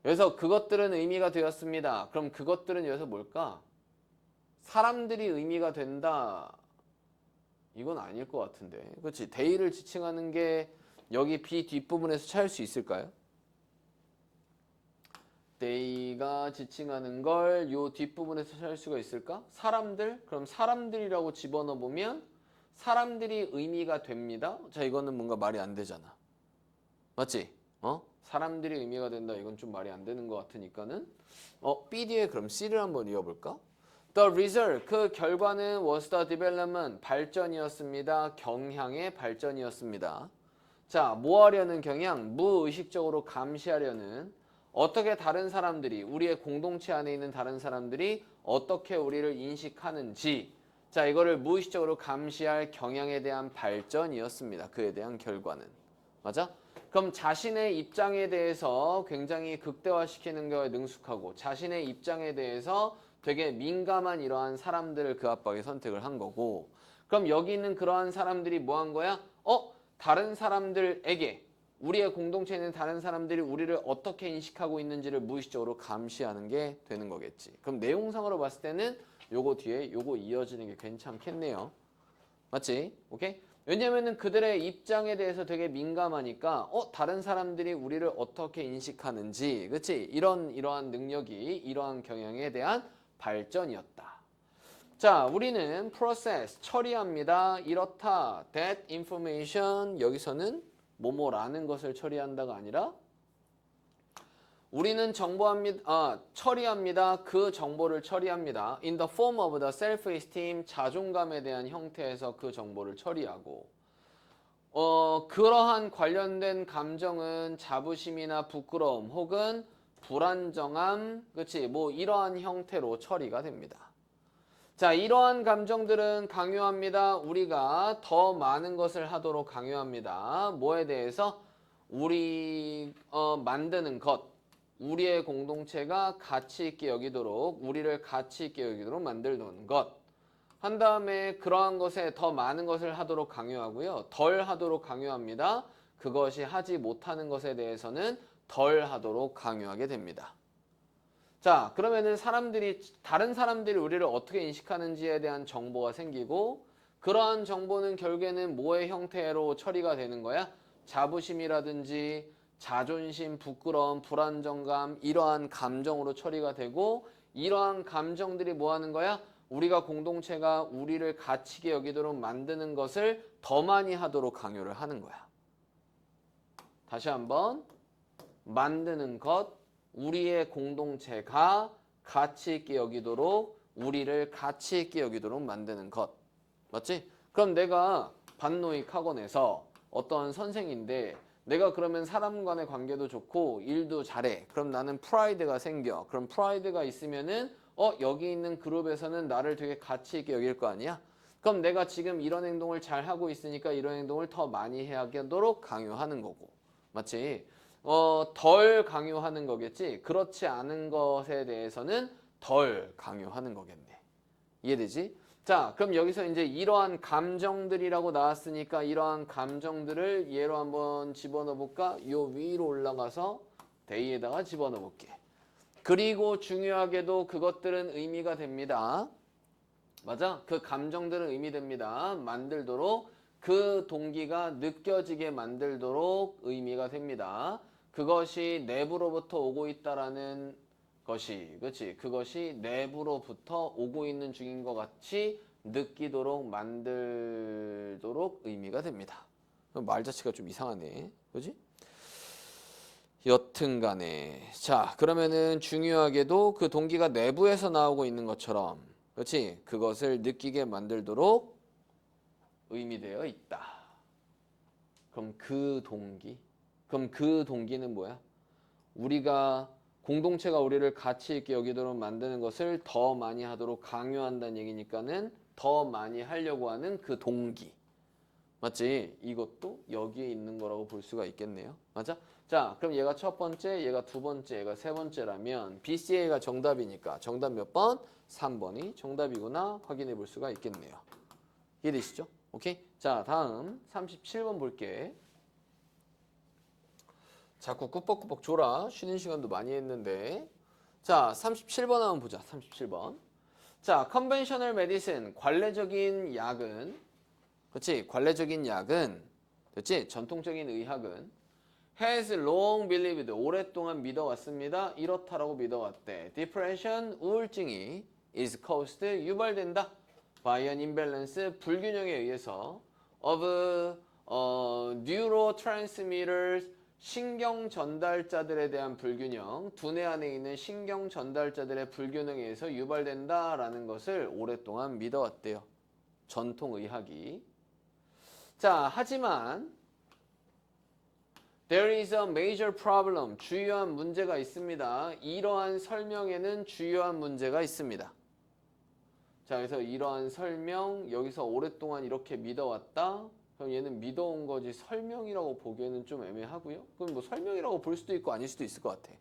여기서 그것들은 의미가 되었습니다. 그럼 그것들은 여기서 뭘까? 사람들이 의미가 된다. 이건 아닐 것 같은데. 그렇지? 대의를 지칭하는 게 여기 B 뒷부분에서 찾을 수 있을까요? 대의가 지칭하는 걸 요 뒷부분에서 찾을 수가 있을까? 사람들? 그럼 사람들이라고 집어넣어 보면 사람들이 의미가 됩니다. 자, 이거는 뭔가 말이 안 되잖아. 맞지? 사람들이 의미가 된다. 이건 좀 말이 안 되는 것 같으니까는 B 뒤에 그럼 C를 한번 이어볼까? The result, 그 결과는 was the development, 발전이었습니다. 경향의 발전이었습니다. 자, 뭐 하려는 경향? 무의식적으로 감시하려는 어떻게 다른 사람들이, 우리의 공동체 안에 있는 다른 사람들이 어떻게 우리를 인식하는지 자, 이거를 무의식적으로 감시할 경향에 대한 발전이었습니다. 그에 대한 결과는. 맞아? 그럼 자신의 입장에 대해서 굉장히 극대화시키는 거에 능숙하고 자신의 입장에 대해서 되게 민감한 이러한 사람들을 그 압박에 선택을 한 거고 그럼 여기 있는 그러한 사람들이 뭐 한 거야? 다른 사람들에게 우리의 공동체에 있는 다른 사람들이 우리를 어떻게 인식하고 있는지를 무의식적으로 감시하는 게 되는 거겠지. 그럼 내용상으로 봤을 때는 요거 뒤에 요거 이어지는 게 괜찮겠네요. 맞지? 오케이? 왜냐면은 그들의 입장에 대해서 되게 민감하니까 다른 사람들이 우리를 어떻게 인식하는지 그치? 이러한 능력이 이러한 경향에 대한 발전이었다. 자, 우리는 process, 처리합니다. 이렇다. that information, 여기서는 뭐뭐라는 것을 처리한다가 아니라 우리는 처리합니다. 그 정보를 처리합니다. In the form of the self-esteem, 자존감에 대한 형태에서 그 정보를 처리하고 그러한 관련된 감정은 자부심이나 부끄러움 혹은 불안정함, 그치? 뭐 이러한 형태로 처리가 됩니다. 자, 이러한 감정들은 강요합니다. 우리가 더 많은 것을 하도록 강요합니다. 뭐에 대해서? 우리 만드는 것, 우리의 공동체가 가치 있게 여기도록, 우리를 가치 있게 여기도록 만들는 것. 한 다음에 그러한 것에 더 많은 것을 하도록 강요하고요. 덜 하도록 강요합니다. 그것이 하지 못하는 것에 대해서는 덜 하도록 강요하게 됩니다. 자, 그러면은 다른 사람들이 우리를 어떻게 인식하는지에 대한 정보가 생기고, 그러한 정보는 결국에는 뭐의 형태로 처리가 되는 거야? 자부심이라든지 자존심, 부끄러움, 불안정감, 이러한 감정으로 처리가 되고, 이러한 감정들이 뭐 하는 거야? 우리가 공동체가 우리를 가치 있게 여기도록 만드는 것을 더 많이 하도록 강요를 하는 거야. 다시 한번, 만드는 것, 우리의 공동체가 가치 있게 여기도록, 우리를 가치 있게 여기도록 만드는 것. 맞지? 그럼 내가 반노익 학원에서 어떤 선생인데 내가 그러면 사람 간의 관계도 좋고 일도 잘해. 그럼 나는 프라이드가 생겨. 그럼 프라이드가 있으면은 여기 있는 그룹에서는 나를 되게 가치 있게 여길 거 아니야? 그럼 내가 지금 이런 행동을 잘 하고 있으니까 이런 행동을 더 많이 해야 하도록 강요하는 거고. 맞지? 덜 강요하는 거겠지? 그렇지 않은 것에 대해서는 덜 강요하는 거겠네. 이해되지? 자, 그럼 여기서 이제 이러한 감정들이라고 나왔으니까 이러한 감정들을 예로 한번 집어넣어 볼까? 요 위로 올라가서 대의에다가 집어넣어 볼게. 그리고 중요하게도 그것들은 의미가 됩니다. 맞아? 그 감정들은 의미됩니다. 만들도록 그 동기가 느껴지게 만들도록 의미가 됩니다. 그것이 내부로부터 오고 있다라는 것이, 그렇지? 그것이 내부로부터 오고 있는 중인 것 같이 느끼도록 만들도록 의미가 됩니다. 말 자체가 좀 이상하네, 그렇지? 여튼간에 자, 그러면은 중요하게도 그 동기가 내부에서 나오고 있는 것처럼, 그렇지? 그것을 느끼게 만들도록 의미되어 있다. 그럼 그 동기는 뭐야? 우리가 공동체가 우리를 가치 있게 여기도록 만드는 것을 더 많이 하도록 강요한다는 얘기니까는 더 많이 하려고 하는 그 동기. 맞지? 이것도 여기에 있는 거라고 볼 수가 있겠네요. 맞아? 자, 그럼 얘가 첫 번째, 얘가 두 번째, 얘가 세 번째라면 BCA가 정답이니까 정답 몇 번? 3번이 정답이구나 확인해 볼 수가 있겠네요. 이해되시죠? 오케이? 자, 다음 37번 볼게. 자꾸 꾸벅꾸벅 줘라. 쉬는 시간도 많이 했는데. 자, 37번 한번 보자. 37번. 자, conventional medicine, 관례적인 약은, 그렇지? 관례적인 약은, 그렇지? 전통적인 의학은 has long believed, 오랫동안 믿어왔습니다. 이렇다라고 믿어왔대. depression, 우울증이 is caused, 유발된다. by an imbalance, 불균형에 의해서 of neurotransmitters, 신경 전달자들에 대한 불균형, 두뇌 안에 있는 신경 전달자들의 불균형에 의해서 유발된다라는 것을 오랫동안 믿어왔대요. 전통의학이. 자, 하지만 there is a major problem, 주요한 문제가 있습니다. 이러한 설명에는 주요한 문제가 있습니다. 자, 그래서 이러한 설명, 여기서 오랫동안 이렇게 믿어왔다. 그럼 얘는 믿어온 거지 설명이라고 보기에는 좀 애매하고요. 그럼 뭐 설명이라고 볼 수도 있고 아닐 수도 있을 것 같아.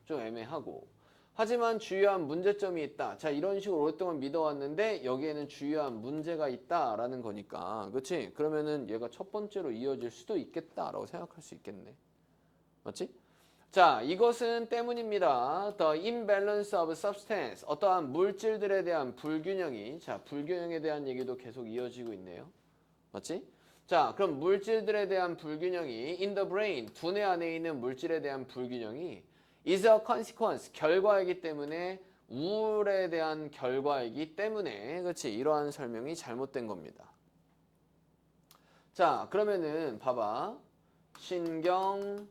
좀 애매하고. 하지만 주요한 문제점이 있다. 자, 이런 식으로 오랫동안 믿어왔는데 여기에는 주요한 문제가 있다라는 거니까. 그렇지? 그러면은 얘가 첫 번째로 이어질 수도 있겠다라고 생각할 수 있겠네. 맞지? 자, 이것은 때문입니다. The imbalance of substance, 어떠한 물질들에 대한 불균형이, 자, 불균형에 대한 얘기도 계속 이어지고 있네요. 맞지? 자, 그럼 물질들에 대한 불균형이 in the brain, 두뇌 안에 있는 물질에 대한 불균형이 is a consequence, 결과이기 때문에, 우울에 대한 결과이기 때문에, 그렇지? 이러한 설명이 잘못된 겁니다. 자, 그러면은 봐봐. 신경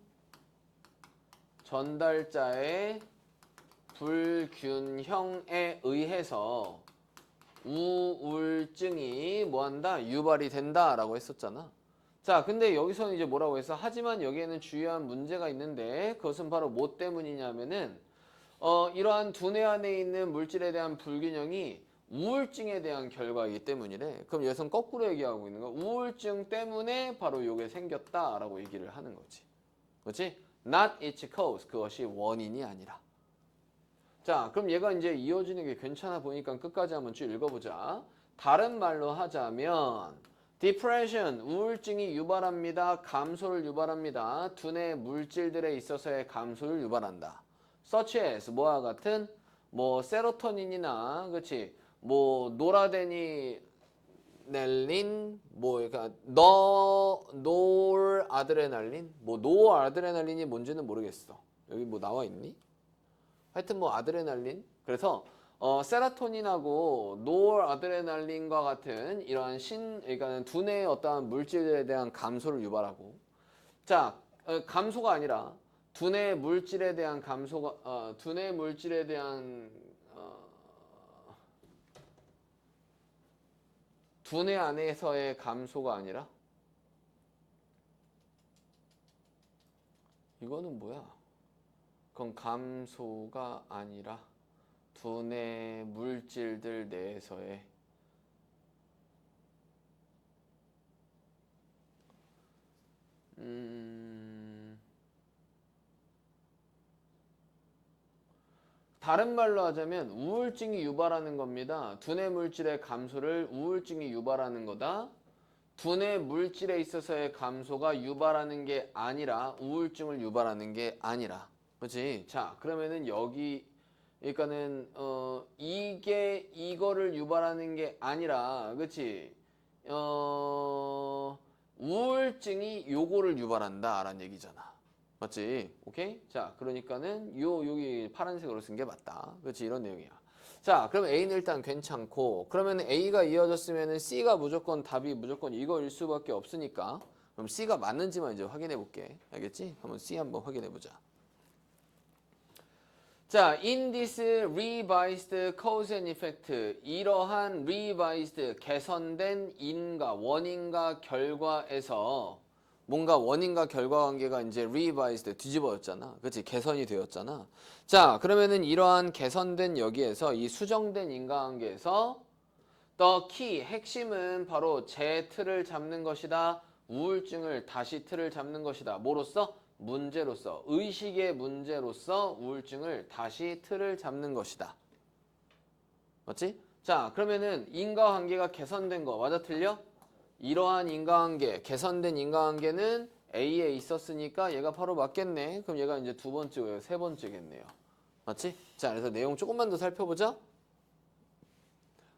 전달자의 불균형에 의해서 우울증이 뭐한다? 유발이 된다라고 했었잖아. 자, 근데 여기서는 이제 뭐라고 했어? 하지만 여기에는 주요한 문제가 있는데 그것은 바로 뭐 때문이냐면은 이러한 두뇌 안에 있는 물질에 대한 불균형이 우울증에 대한 결과이기 때문이래. 그럼 여기서는 거꾸로 얘기하고 있는 거야. 우울증 때문에 바로 이게 생겼다라고 얘기를 하는 거지. 그렇지? Not its cause. 그것이 원인이 아니라. 자, 그럼 얘가 이제 이어지는 게 괜찮아 보니까 끝까지 한번 쭉 읽어보자. 다른 말로 하자면 depression, 우울증이 유발합니다. 감소를 유발합니다. 두뇌 물질들에 있어서의 감소를 유발한다. such as 뭐와 같은 뭐 세로토닌이나 그렇지? 뭐 노라데니넬린 뭐 그러니까 노르아드레날린 뭐 노르아드레날린이 뭔지는 모르겠어. 여기 뭐 나와 있니? 하여튼 뭐 아드레날린. 그래서 세라토닌하고 노르아드레날린과 같은 이러한 그러니까 두뇌의 어떠한 물질에 대한 감소를 유발하고. 자, 감소가 아니라 두뇌 물질에 대한 감소가 두뇌 물질에 대한 두뇌 안에서의 감소가 아니라 이거는 뭐야? 그건 감소가 아니라 두뇌 물질들 내에서의 다른 말로 하자면 우울증이 유발하는 겁니다. 두뇌 물질의 감소를 우울증이 유발하는 거다. 두뇌 물질에 있어서의 감소가 유발하는 게 아니라 우울증을 유발하는 게 아니라. 그렇지? 자, 그러면은 여기 그러니까는 이게 이거를 유발하는 게 아니라 그렇지? 우울증이 요거를 유발한다라는 얘기잖아. 맞지? 오케이? 자, 그러니까는 여기 파란색으로 쓴 게 맞다. 그렇지? 이런 내용이야. 자, 그럼 A는 일단 괜찮고, 그러면 A가 이어졌으면은 C가 무조건 답이 무조건 이거일 수밖에 없으니까, 그럼 C가 맞는지만 이제 확인해 볼게. 알겠지? 한번 C 한번 확인해 보자. 자, in this revised cause and effect, 이러한 revised 개선된 인과 원인과 결과에서 뭔가 원인과 결과 관계가 이제 revised 뒤집어졌잖아. 그렇지? 개선이 되었잖아. 자, 그러면은 이러한 개선된 여기에서 이 수정된 인과관계에서 the key 핵심은 바로 제 틀을 잡는 것이다. 우울증을 다시 틀을 잡는 것이다. 뭐로써? 문제로서, 의식의 문제로서 우울증을 다시 틀을 잡는 것이다. 맞지? 자, 그러면은 인과관계가 개선된 거 맞아 틀려? 이러한 인과관계, 개선된 인과관계는 A에 있었으니까 얘가 바로 맞겠네. 그럼 얘가 이제 두 번째고요. 세 번째겠네요. 맞지? 자, 그래서 내용 조금만 더 살펴보자.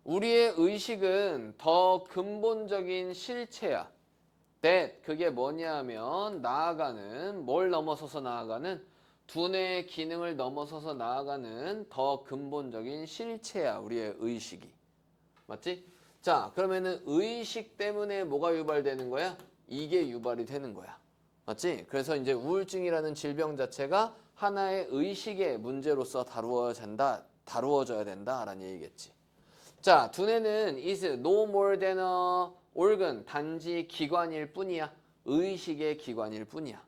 우리의 의식은 더 근본적인 실체야. that 그게 뭐냐 하면 나아가는 뭘 넘어서서 나아가는 두뇌의 기능을 넘어서서 나아가는 더 근본적인 실체야. 우리의 의식이. 맞지? 자, 그러면은 의식 때문에 뭐가 유발되는 거야? 이게 유발이 되는 거야. 맞지? 그래서 이제 우울증이라는 질병 자체가 하나의 의식의 문제로서 다루어져야 된다라는 얘기겠지. 자, 두뇌는 is no more than a organ, 단지 기관일 뿐이야. 의식의 기관일 뿐이야.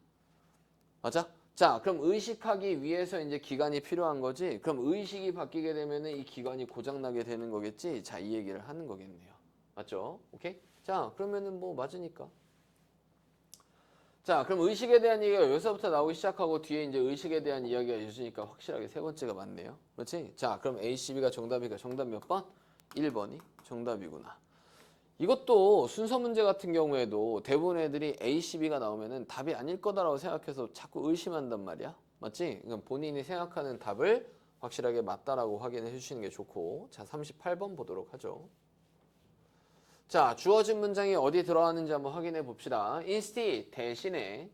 맞아? 자, 그럼 의식하기 위해서 이제 기관이 필요한 거지. 그럼 의식이 바뀌게 되면은 이 기관이 고장나게 되는 거겠지. 자, 이 얘기를 하는 거겠네요. 맞죠? 오케이? 자, 그러면은 뭐 맞으니까. 자, 그럼 의식에 대한 얘기가 여기서부터 나오기 시작하고 뒤에 이제 의식에 대한 이야기가 있으니까 확실하게 세 번째가 맞네요. 그렇지? 자, 그럼 A, C, B가 정답이니까 정답 몇 번? 1번이 정답이구나. 이것도 순서 문제 같은 경우에도 대부분 애들이 A, C, B가 나오면은 답이 아닐 거다라고 생각해서 자꾸 의심한단 말이야. 맞지? 그럼 본인이 생각하는 답을 확실하게 맞다라고 확인해 주시는 게 좋고. 자, 38번 보도록 하죠. 자, 주어진 문장이 어디 들어가는지 한번 확인해 봅시다. instead, 대신에.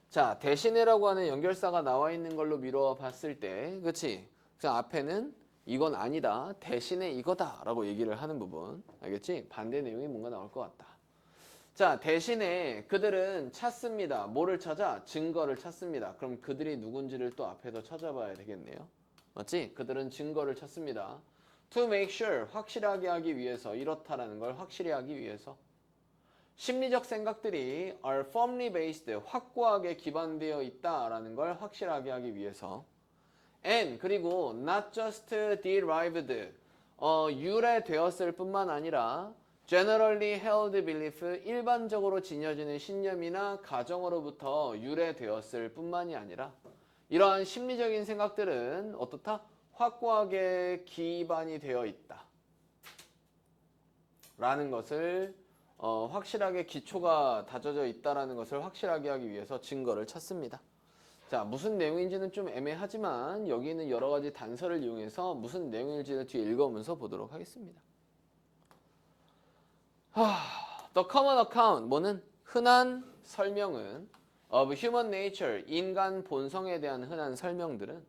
자, 대신에라고 하는 연결사가 나와 있는 걸로 미루어 봤을 때, 그치? 그 앞에는 이건 아니다. 대신에 이거다. 라고 얘기를 하는 부분. 알겠지? 반대 내용이 뭔가 나올 것 같다. 자, 대신에 그들은 찾습니다. 뭐를 찾아? 증거를 찾습니다. 그럼 그들이 누군지를 또 앞에서 찾아봐야 되겠네요. 맞지? 그들은 증거를 찾습니다. To make sure, 확실하게 하기 위해서, 이렇다라는 걸 확실히 하기 위해서. 심리적 생각들이 are firmly based, 확고하게 기반되어 있다라는 걸 확실하게 하기 위해서. And, 그리고 not just derived, 유래되었을 뿐만 아니라 generally held belief, 일반적으로 지녀지는 신념이나 가정으로부터 유래되었을 뿐만이 아니라 이러한 심리적인 생각들은 어떻다? 확고하게 기반이 되어 있다 라는 것을 확실하게 기초가 다져져 있다라는 것을 확실하게 하기 위해서 증거를 찾습니다. 자, 무슨 내용인지는 좀 애매하지만 여기 있는 여러 가지 단서를 이용해서 무슨 내용인지를 뒤에 읽어오면서 보도록 하겠습니다. The common account, 뭐는? 흔한 설명은 of human nature, 인간 본성에 대한 흔한 설명들은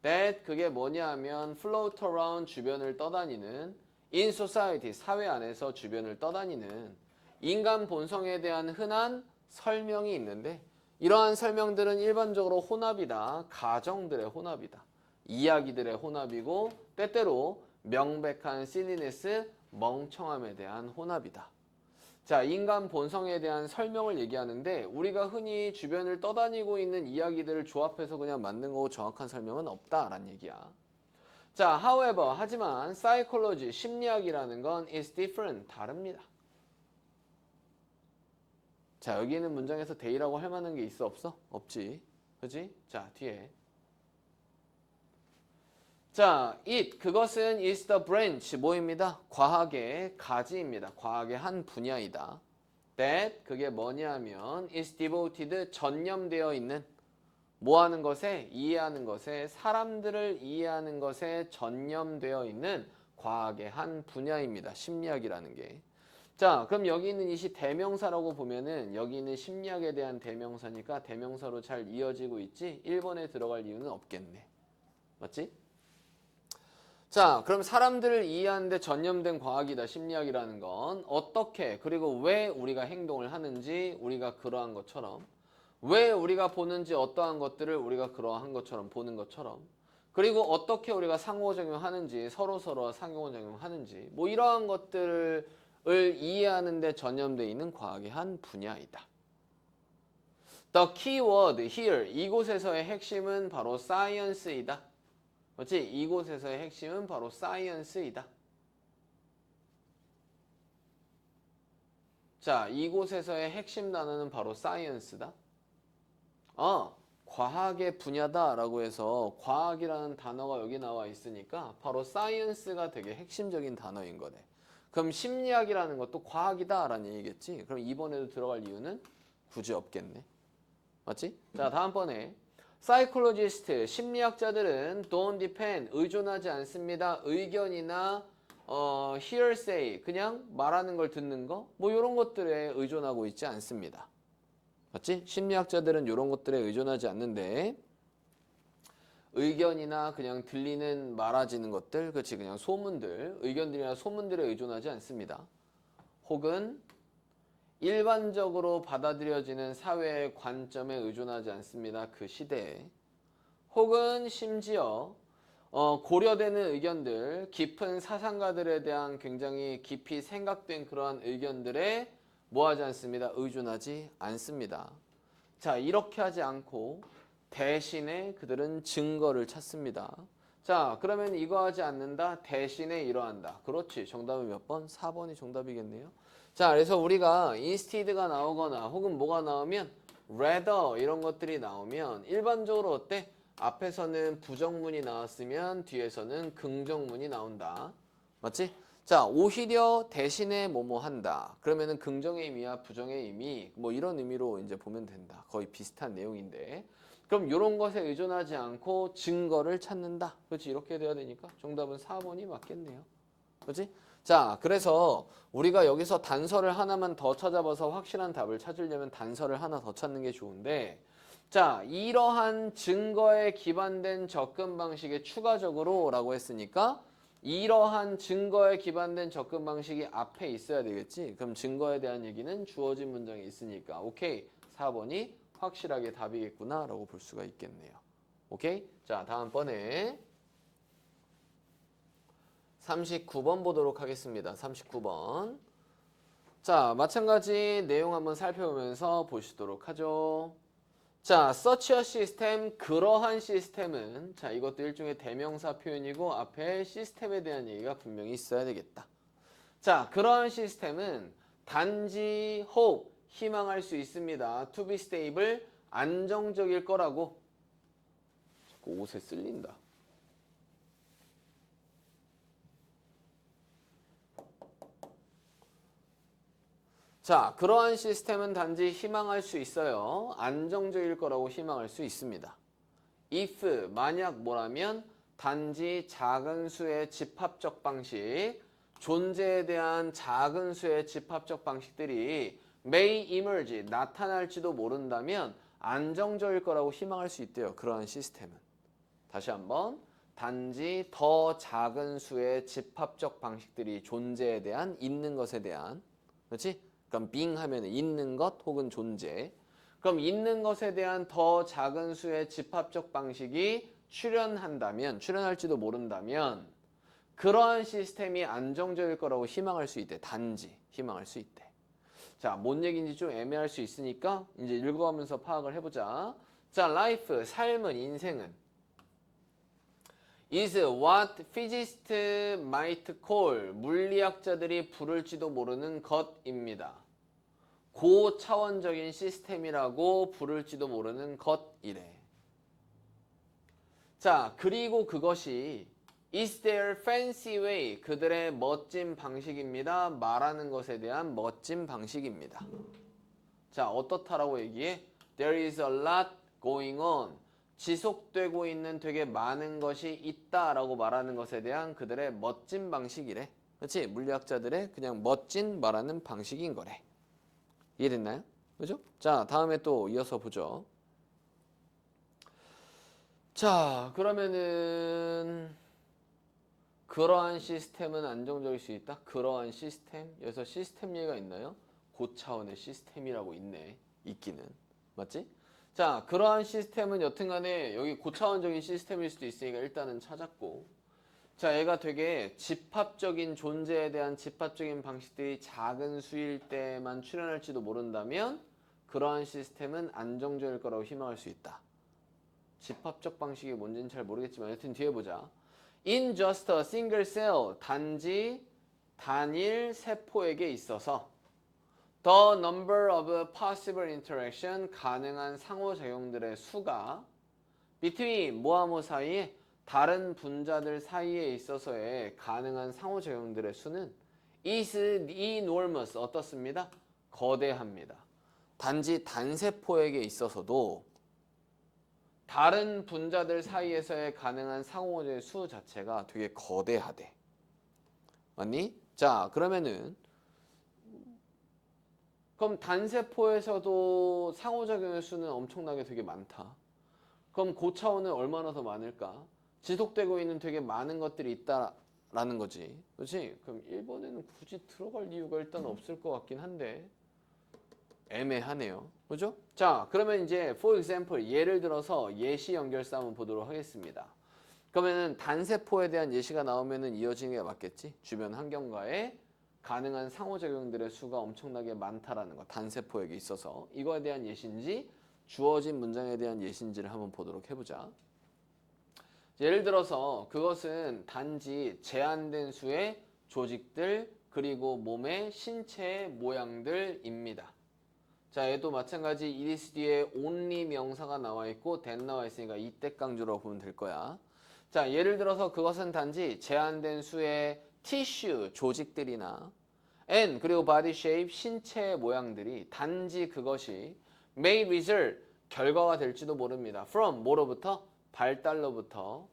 that, 그게 뭐냐 하면 float around, 주변을 떠다니는 in society, 사회 안에서 주변을 떠다니는 인간 본성에 대한 흔한 설명이 있는데 이러한 설명들은 일반적으로 혼합이다. 가정들의 혼합이다. 이야기들의 혼합이고 때때로 명백한 silliness, 멍청함에 대한 혼합이다. 자, 인간 본성에 대한 설명을 얘기하는데 우리가 흔히 주변을 떠다니고 있는 이야기들을 조합해서 그냥 만든 거고 정확한 설명은 없다라는 얘기야. 자, however, 하지만 psychology, 심리학이라는 건 is different, 다릅니다. 자, 여기 있는 문장에서 they라고 할 만한 게 있어 없어? 없지. 그지? 자, 뒤에. 자, it, 그것은 is the branch, 뭐입니다? 과학의 가지입니다. 과학의 한 분야이다. that, 그게 뭐냐면 is devoted, 전념되어 있는 뭐 하는 것에? 이해하는 것에, 사람들을 이해하는 것에 전념되어 있는 과학의 한 분야입니다. 심리학이라는 게. 자, 그럼 여기 있는 이시 대명사라고 보면은 여기 있는 심리학에 대한 대명사니까 대명사로 잘 이어지고 있지 1번에 들어갈 이유는 없겠네. 맞지? 자, 그럼 사람들을 이해하는데 전념된 과학이다. 심리학이라는 건 어떻게 그리고 왜 우리가 행동을 하는지 우리가 그러한 것처럼 왜 우리가 보는지 어떠한 것들을 우리가 그러한 것처럼 보는 것처럼 그리고 어떻게 우리가 상호작용하는지 서로서로 상호작용하는지 뭐 이러한 것들을 이해하는 데 전념되어 있는 과학의 한 분야이다. The keyword here, 이곳에서의 핵심은 바로 science이다. 그렇지? 이곳에서의 핵심은 바로 science이다. 자, 이곳에서의 핵심 단어는 바로 science다. 과학의 분야다라고 해서 과학이라는 단어가 여기 나와 있으니까 바로 science가 되게 핵심적인 단어인 거네. 그럼 심리학이라는 것도 과학이다라는 얘기겠지. 그럼 이번에도 들어갈 이유는 굳이 없겠네. 맞지? 자, 다음번에 psychologist, 심리학자들은 don't depend, 의존하지 않습니다. 의견이나 hearsay, 그냥 말하는 걸 듣는 거, 뭐 이런 것들에 의존하고 있지 않습니다. 맞지? 심리학자들은 이런 것들에 의존하지 않는데 의견이나 그냥 들리는 말아지는 것들, 그렇지? 그냥 소문들, 의견들이나 소문들에 의존하지 않습니다. 혹은 일반적으로 받아들여지는 사회의 관점에 의존하지 않습니다. 그 시대에. 혹은 심지어 고려되는 의견들, 깊은 사상가들에 대한 굉장히 깊이 생각된 그러한 의견들에 뭐하지 않습니다. 의존하지 않습니다. 자, 이렇게 하지 않고 대신에 그들은 증거를 찾습니다. 자, 그러면 이거 하지 않는다. 대신에 이러한다. 그렇지. 정답은 몇 번? 4번이 정답이겠네요. 자, 그래서 우리가 instead가 나오거나 혹은 뭐가 나오면 rather 이런 것들이 나오면 일반적으로 어때? 앞에서는 부정문이 나왔으면 뒤에서는 긍정문이 나온다. 맞지? 자, 오히려 대신에 뭐뭐 한다. 그러면은 긍정의 의미와 부정의 의미 뭐 이런 의미로 이제 보면 된다. 거의 비슷한 내용인데. 그럼 이런 것에 의존하지 않고 증거를 찾는다. 그렇지? 이렇게 돼야 되니까 정답은 4번이 맞겠네요. 그렇지? 자, 그래서 우리가 여기서 단서를 하나만 더 찾아봐서 확실한 답을 찾으려면 단서를 하나 더 찾는 게 좋은데 자, 이러한 증거에 기반된 접근 방식에 추가적으로 라고 했으니까 이러한 증거에 기반된 접근 방식이 앞에 있어야 되겠지. 그럼 증거에 대한 얘기는 주어진 문장에 있으니까 오케이. 4번이 확실하게 답이겠구나 라고 볼 수가 있겠네요. 오케이? 자, 다음번에 39번 보도록 하겠습니다. 39번. 자, 마찬가지 내용 한번 살펴보면서 보시도록 하죠. 자, such a system, 그러한 시스템은, 자, 이것도 일종의 대명사 표현이고 앞에 시스템에 대한 얘기가 분명히 있어야 되겠다. 자, 그러한 시스템은 단지 hope, 희망할 수 있습니다. to be stable, 안정적일 거라고. 자꾸 옷에 쓸린다. 자, 그러한 시스템은 단지 희망할 수 있어요. 안정적일 거라고 희망할 수 있습니다. if, 만약 뭐라면 단지 작은 수의 집합적 방식, 존재에 대한 작은 수의 집합적 방식들이 may emerge, 나타날지도 모른다면 안정적일 거라고 희망할 수 있대요. 그러한 시스템은. 다시 한번. 단지 더 작은 수의 집합적 방식들이 존재에 대한, 있는 것에 대한, 그렇지? 그럼 being 하면 있는 것 혹은 존재. 그럼 있는 것에 대한 더 작은 수의 집합적 방식이 출현할지도 모른다면 그러한 시스템이 안정적일 거라고 희망할 수 있대. 단지 희망할 수 있대. 자, 뭔 얘기인지 좀 애매할 수 있으니까 이제 읽어가면서 파악을 해보자. 자, life, 삶은, 인생은 is what physicists might call, 물리학자들이 부를지도 모르는 것입니다. 고차원적인 시스템이라고 부를지도 모르는 것이래. 자, 그리고 그것이 is their fancy way, 그들의 멋진 방식입니다. 말하는 것에 대한 멋진 방식입니다. 자, 어떻다라고 얘기해? There is a lot going on. 지속되고 있는 되게 많은 것이 있다라고 말하는 것에 대한 그들의 멋진 방식이래. 그렇지? 물리학자들의 그냥 멋진 말하는 방식인 거래. 이해됐나요? 그죠? 자, 다음에 또 이어서 보죠. 자, 그러면은 그러한 시스템은 안정적일 수 있다? 그러한 시스템? 여기서 시스템 얘기가 있나요? 고차원의 시스템이라고 있네. 있기는. 맞지? 자, 그러한 시스템은 여튼간에 여기 고차원적인 시스템일 수도 있으니까 일단은 찾았고, 자, 얘가 되게 집합적인 존재에 대한 집합적인 방식들이 작은 수일 때만 출현할지도 모른다면 그러한 시스템은 안정적일 거라고 희망할 수 있다. 집합적 방식이 뭔지는 잘 모르겠지만 여튼 뒤에 보자. In just a single cell, 단지 단일 세포에게 있어서 The number of possible interaction, 가능한 상호작용들의 수가 between 뭐하뭐 사이에, 다른 분자들 사이에 있어서의 가능한 상호작용들의 수는 is enormous, 어떻습니다? 거대합니다. 단지 단세포에게 있어서도 다른 분자들 사이에서의 가능한 상호작용의 수 자체가 되게 거대하대. 맞니? 자, 그러면은 그럼 단세포에서도 상호작용의 수는 엄청나게 되게 많다. 그럼 고차원은 얼마나 더 많을까? 지속되고 있는 되게 많은 것들이 있다라는 거지. 그렇지? 그럼 1번에는 굳이 들어갈 이유가 일단 없을 것 같긴 한데 애매하네요. 그죠? 자, 그러면 이제 for example, 예를 들어서 예시 연결사 한번 보도록 하겠습니다. 그러면은 단세포에 대한 예시가 나오면은 이어지는 게 맞겠지? 주변 환경과의 가능한 상호작용들의 수가 엄청나게 많다라는 거. 단세포에게 있어서. 이거에 대한 예시인지 주어진 문장에 대한 예시인지를 한번 보도록 해보자. 예를 들어서 그것은 단지 제한된 수의 조직들 그리고 몸의 신체의 모양들입니다. 자, 얘도 마찬가지 it is 뒤에 only 명사가 나와 있고 that 나와 있으니까 이때 강조라고 보면 될 거야. 자, 예를 들어서 그것은 단지 제한된 수의 티슈, 조직들이나 and 그리고 body shape, 신체의 모양들이 단지 그것이 may result, 결과가 될지도 모릅니다. from, 뭐로부터? 발달로부터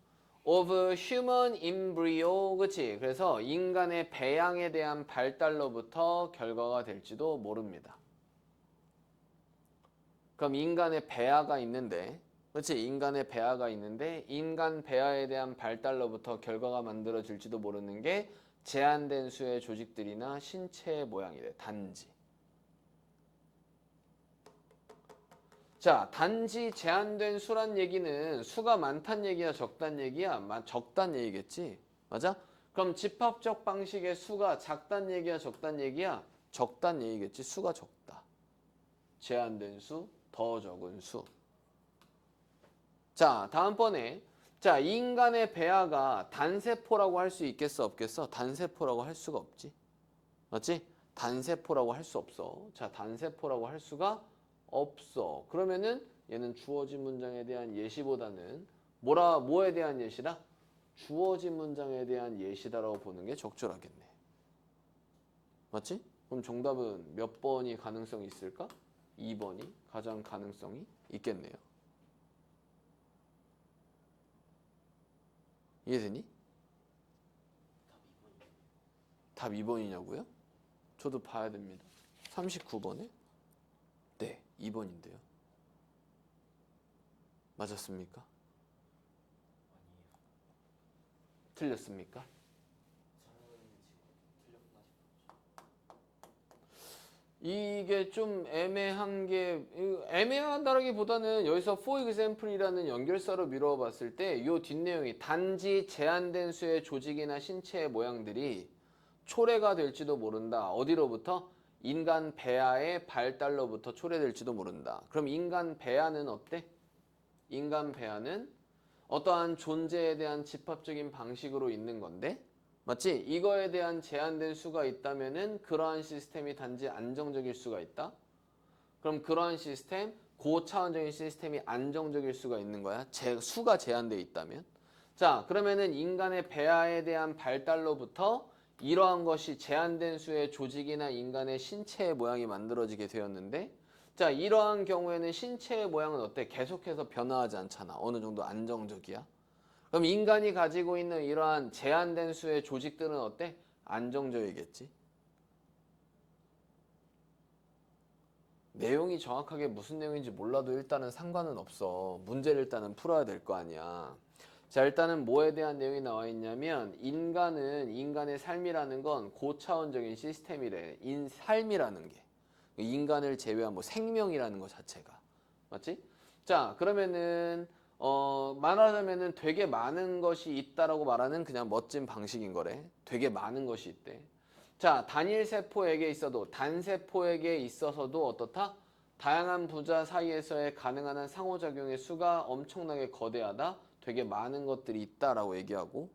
of human embryo, 그치? 그래서 인간의 배양에 대한 발달로부터 결과가 될지도 모릅니다. 그럼 인간의 배아가 있는데 그렇지? 인간의 배아가 있는데 인간 배아에 대한 발달로부터 결과가 만들어질지도 모르는 게 제한된 수의 조직들이나 신체의 모양이래. 단지. 자, 단지 제한된 수란 얘기는 수가 많단 얘기야, 적단 얘기야? 적단 얘기겠지? 맞아? 그럼 집합적 방식의 수가 작단 얘기야, 적단 얘기야? 적단 얘기겠지. 수가 적다. 제한된 수, 더 적은 수. 자, 다음번에 자, 인간의 배아가 단세포라고 할 수 있겠어, 없겠어? 단세포라고 할 수가 없지. 맞지? 단세포라고 할 수 없어. 자, 단세포라고 할 수가 없어. 그러면은 얘는 주어진 문장에 대한 예시보다는 뭐에 대한 예시다? 주어진 문장에 대한 예시다라고 보는 게 적절하겠네. 맞지? 그럼 정답은 몇 번이 가능성이 있을까? 2번이 가장 가능성이 있겠네요. 이해되니? 답 2번이냐고요? 저도 봐야 됩니다. 39번에? 네, 2번인데요. 맞았습니까? 틀렸습니까? 이게 좀 애매한 게 애매하다라기보다는 여기서 for example이라는 연결사로 미루어 봤을 때 이 뒷내용이 단지 제한된 수의 조직이나 신체의 모양들이 초래가 될지도 모른다. 어디로부터? 인간 배아의 발달로부터 초래될지도 모른다. 그럼 인간 배아는 어때? 인간 배아는 어떠한 존재에 대한 집합적인 방식으로 있는 건데 맞지? 이거에 대한 제한된 수가 있다면은 그러한 시스템이 단지 안정적일 수가 있다. 그럼 그러한 시스템, 고차원적인 시스템이 안정적일 수가 있는 거야. 수가 제한되어 있다면. 자, 그러면은 인간의 배아에 대한 발달로부터 이러한 것이 제한된 수의 조직이나 인간의 신체의 모양이 만들어지게 되었는데 자, 이러한 경우에는 신체의 모양은 어때? 계속해서 변화하지 않잖아. 어느 정도 안정적이야. 그럼 인간이 가지고 있는 이러한 제한된 수의 조직들은 어때? 안정적이겠지. 내용이 정확하게 무슨 내용인지 몰라도 일단은 상관은 없어. 문제를 일단은 풀어야 될 거 아니야. 자, 일단은 뭐에 대한 내용이 나와 있냐면 인간의 삶이라는 건 고차원적인 시스템이래. 삶이라는 게. 인간을 제외한 뭐 생명이라는 것 자체가. 맞지? 자, 그러면은 말하자면은 되게 많은 것이 있다라고 말하는 그냥 멋진 방식인 거래. 되게 많은 것이 있대. 자, 단일 세포에게 있어도 단세포에게 있어서도 어떻다? 다양한 부자 사이에서의 가능한 한 상호작용의 수가 엄청나게 거대하다. 되게 많은 것들이 있다라고 얘기하고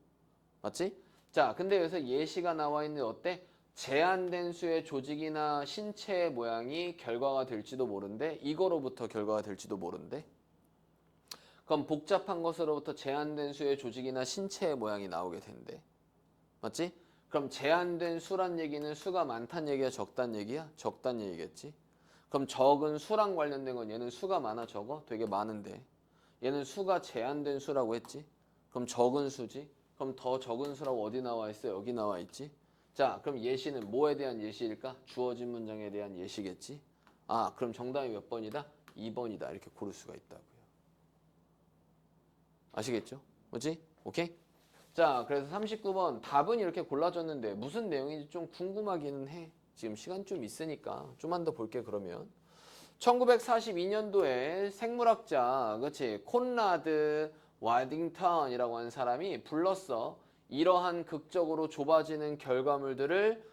맞지? 자, 근데 여기서 예시가 나와 있는데 어때? 제한된 수의 조직이나 신체의 모양이 결과가 될지도 모른대. 이거로부터 결과가 될지도 모른대. 그럼 복잡한 것으로부터 제한된 수의 조직이나 신체의 모양이 나오게 된대. 맞지? 그럼 제한된 수란 얘기는 수가 많단 얘기야, 적단 얘기야? 적단 얘기겠지. 그럼 적은 수랑 관련된 건 얘는 수가 많아, 적어? 되게 많은데. 얘는 수가 제한된 수라고 했지. 그럼 적은 수지. 그럼 더 적은 수라고 어디 나와 있어? 여기 나와 있지. 자, 그럼 예시는 뭐에 대한 예시일까? 주어진 문장에 대한 예시겠지. 아, 그럼 정답이 몇 번이다? 2번이다. 이렇게 고를 수가 있다고요. 아시겠죠? 뭐지? 오케이? 자, 그래서 39번 답은 이렇게 골라줬는데 무슨 내용인지 좀 궁금하기는 해. 지금 시간 좀 있으니까 좀만 더 볼게 그러면. 1942년도에 생물학자, 그렇지? 콘라드 와딩턴이라고 하는 사람이 불렀어. 이러한 극적으로 좁아지는 결과물들을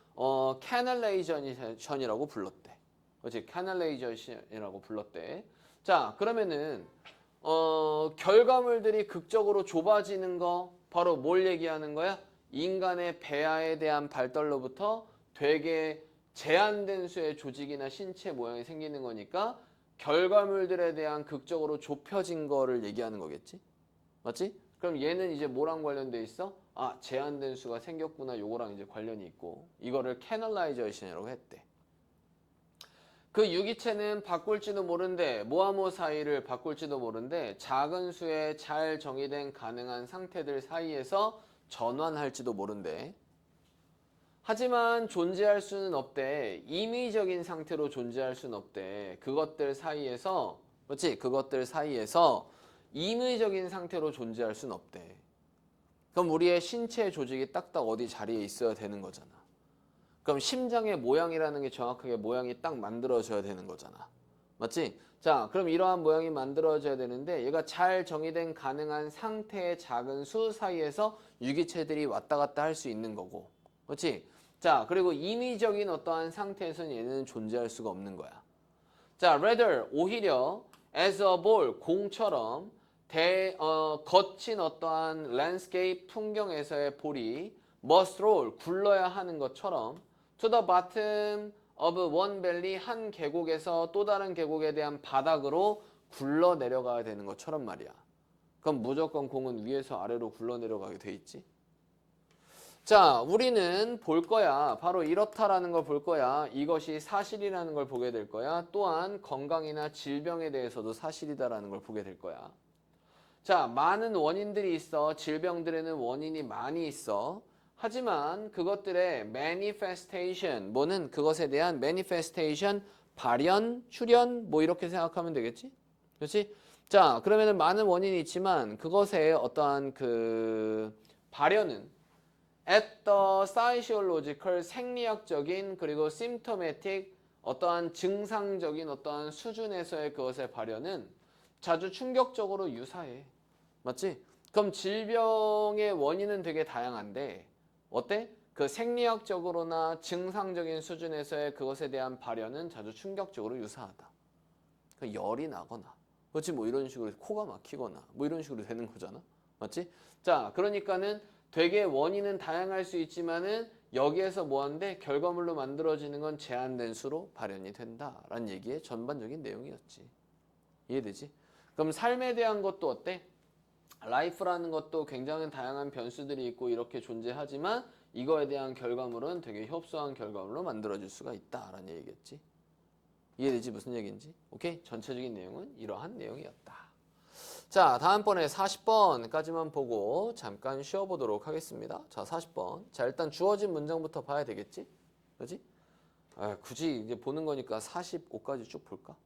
캐널레이션이라고 불렀대. 그렇지? 캐널레이션이라고 불렀대. 자, 그러면은 결과물들이 극적으로 좁아지는 거 바로 뭘 얘기하는 거야? 인간의 배아에 대한 발달로부터 되게 제한된 수의 조직이나 신체 모양이 생기는 거니까 결과물들에 대한 극적으로 좁혀진 거를 얘기하는 거겠지? 맞지? 그럼 얘는 이제 뭐랑 관련돼 있어? 아, 제한된 수가 생겼구나. 요거랑 이제 관련이 있고 이거를 캐널라이제이션이라고 했대. 그 유기체는 바꿀지도 모른대. 뭐하뭐 사이를 바꿀지도 모른대. 작은 수의 잘 정의된 가능한 상태들 사이에서 전환할지도 모른대. 하지만 존재할 수는 없대. 임의적인 상태로 존재할 수는 없대. 그것들 사이에서, 그렇지? 그것들 사이에서 임의적인 상태로 존재할 순 없대. 그럼 우리의 신체 조직이 딱딱 어디 자리에 있어야 되는 거잖아. 그럼 심장의 모양이라는 게 정확하게 모양이 딱 만들어져야 되는 거잖아. 맞지? 자, 그럼 이러한 모양이 만들어져야 되는데 얘가 잘 정의된 가능한 상태의 작은 수 사이에서 유기체들이 왔다 갔다 할 수 있는 거고. 그렇지? 자, 그리고 임의적인 어떠한 상태에서는 얘는 존재할 수가 없는 거야. 자, rather, 오히려 as a ball, 공처럼 거친 어떠한 landscape, 풍경에서의 볼이 must roll, 굴러야 하는 것처럼 to the bottom of one valley, 한 계곡에서 또 다른 계곡에 대한 바닥으로 굴러 내려가야 되는 것처럼 말이야. 그럼 무조건 공은 위에서 아래로 굴러 내려가게 돼 있지. 자, 우리는 볼 거야. 바로 이렇다라는 걸 볼 거야. 이것이 사실이라는 걸 보게 될 거야. 또한 건강이나 질병에 대해서도 사실이다라는 걸 보게 될 거야. 자, 많은 원인들이 있어. 질병들에는 원인이 많이 있어. 하지만 그것들의 manifestation, 뭐는 그것에 대한 manifestation, 발현, 출현, 뭐 이렇게 생각하면 되겠지? 그렇지? 자, 그러면은 많은 원인이 있지만 그것의 어떠한 그 발현은 at the physiological, 생리학적인 그리고 symptomatic, 어떠한 증상적인 어떠한 수준에서의 그것의 발현은 자주 충격적으로 유사해. 맞지? 그럼 질병의 원인은 되게 다양한데 어때? 그 생리학적으로나 증상적인 수준에서의 그것에 대한 발현은 자주 충격적으로 유사하다. 그 열이 나거나, 그렇지? 뭐 이런 식으로 코가 막히거나, 뭐 이런 식으로 되는 거잖아. 맞지? 자, 그러니까는 되게 원인은 다양할 수 있지만은 여기에서 뭐한데 결과물로 만들어지는 건 제한된 수로 발현이 된다라는 얘기의 전반적인 내용이었지. 이해되지? 그럼 삶에 대한 것도 어때? 라이프라는 것도 굉장히 다양한 변수들이 있고 이렇게 존재하지만 이거에 대한 결과물은 되게 협소한 결과물로 만들어질 수가 있다라는 얘기겠지. 이해되지? 무슨 얘기인지? 오케이? 전체적인 내용은 이러한 내용이었다. 자, 다음번에 40번까지만 보고 잠깐 쉬어보도록 하겠습니다. 자, 40번. 자, 일단 주어진 문장부터 봐야 되겠지? 그렇지? 굳이 이제 보는 거니까 45까지 쭉 볼까?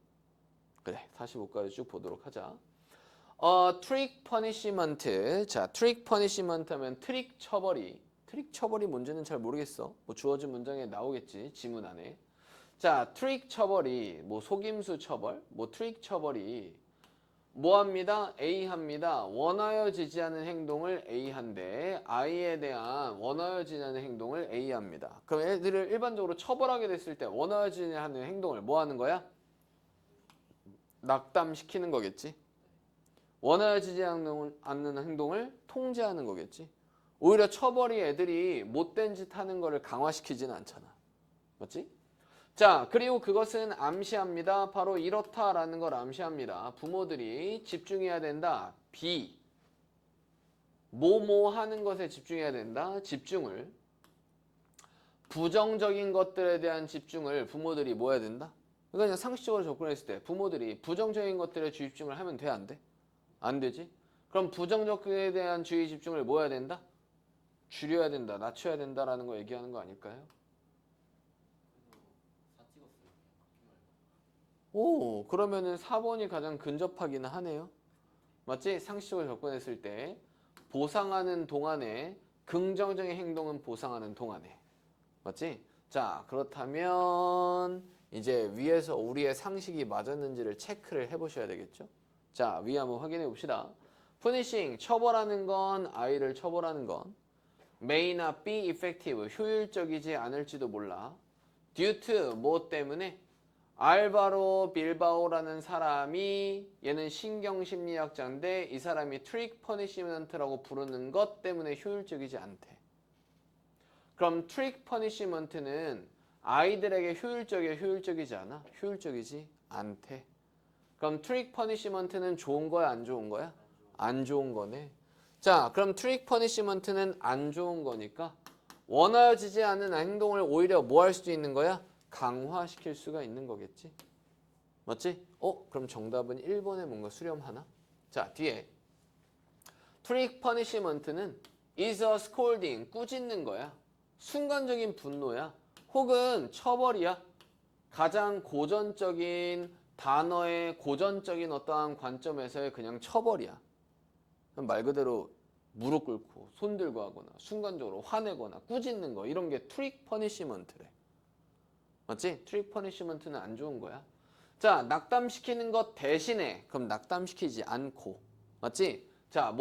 그래, 45까지 쭉 보도록 하자. 트릭 퍼니시먼트. 자, 트릭 퍼니시먼트 하면 트릭 처벌이. 트릭 처벌이 뭔지는 잘 모르겠어. 뭐 주어진 문장에 나오겠지, 지문 안에. 자, 트릭 처벌이 뭐 속임수 처벌, 뭐 트릭 처벌이 뭐 합니다? A 합니다. 원하여지지 않은 행동을 A 한대. I에 대한 원하여지지 않은 행동을 A 합니다. 그럼 애들을 일반적으로 처벌하게 됐을 때 원하여지지 않은 행동을 뭐 하는 거야? 낙담시키는 거겠지. 원하여지지 않는 행동을 통제하는 거겠지. 오히려 처벌이 애들이 못된 짓 하는 거를 강화시키지는 않잖아. 맞지? 자, 그리고 그것은 암시합니다. 바로 이렇다라는 걸 암시합니다. 부모들이 집중해야 된다. B. 뭐뭐 하는 것에 집중해야 된다. 집중을. 부정적인 것들에 대한 집중을 부모들이 뭐 해야 된다? 그러니까 그냥 상식적으로 접근했을 때 부모들이 부정적인 것들에 집중을 하면 돼? 안 돼? 안 되지? 그럼 부정적에 대한 주의 집중을 뭐 해야 된다? 줄여야 된다. 낮춰야 된다라는 거 얘기하는 거 아닐까요? 오, 그러면은 4번이 가장 근접하기는 하네요. 맞지? 상식적으로 접근했을 때 보상하는 동안에 긍정적인 행동은 보상하는 동안에. 맞지? 자, 그렇다면 이제 위에서 우리의 상식이 맞았는지를 체크를 해보셔야 되겠죠? 자, 위에 한번 확인해 봅시다. punishing, 처벌하는 건, 아이를 처벌하는 건 may not be effective, 효율적이지 않을지도 몰라. due to, 뭐 때문에? 알바로 빌바오라는 사람이, 얘는 신경심리학자인데 이 사람이 트릭 퍼니시먼트라고 부르는 것 때문에 효율적이지 않대. 그럼 트릭 퍼니시먼트는 아이들에게 효율적이야, 효율적이지 않아? 효율적이지 않대. 그럼 트릭 퍼니시먼트는 좋은 거야, 안 좋은 거야? 안 좋은 거네. 자, 그럼 트릭 퍼니시먼트는 안 좋은 거니까 원하여지지 않은 행동을 오히려 뭐 할 수도 있는 거야? 강화시킬 수가 있는 거겠지. 맞지? 그럼 정답은 1번에 뭔가 수렴하나? 자, 뒤에 트릭 퍼니시먼트는 is a scolding, 꾸짖는 거야. 순간적인 분노야. 혹은 처벌이야. 가장 고전적인 단어의 고전적인 어떠한 관점에서의 그냥 처벌이야. 말 그대로 무릎 꿇고 손 들고 하거나 순간적으로 화내거나 꾸짖는 거 이런 게 트릭 퍼니시먼트래. 맞지? 트릭 퍼니시먼트는 안 좋은 거야. 자, 낙담시키는 것 대신에 그럼 낙담시키지 않고 맞지? 자,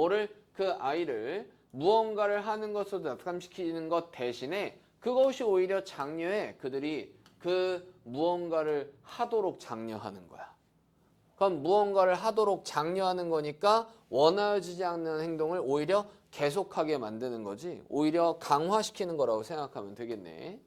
그 아이를 무언가를 하는 것으로 낙담시키는 것 대신에 그것이 오히려 장려해. 그들이 그 무언가를 하도록 장려하는 거야. 그럼 무언가를 하도록 장려하는 거니까 원하지 않는 행동을 오히려 계속하게 만드는 거지. 오히려 강화시키는 거라고 생각하면 되겠네.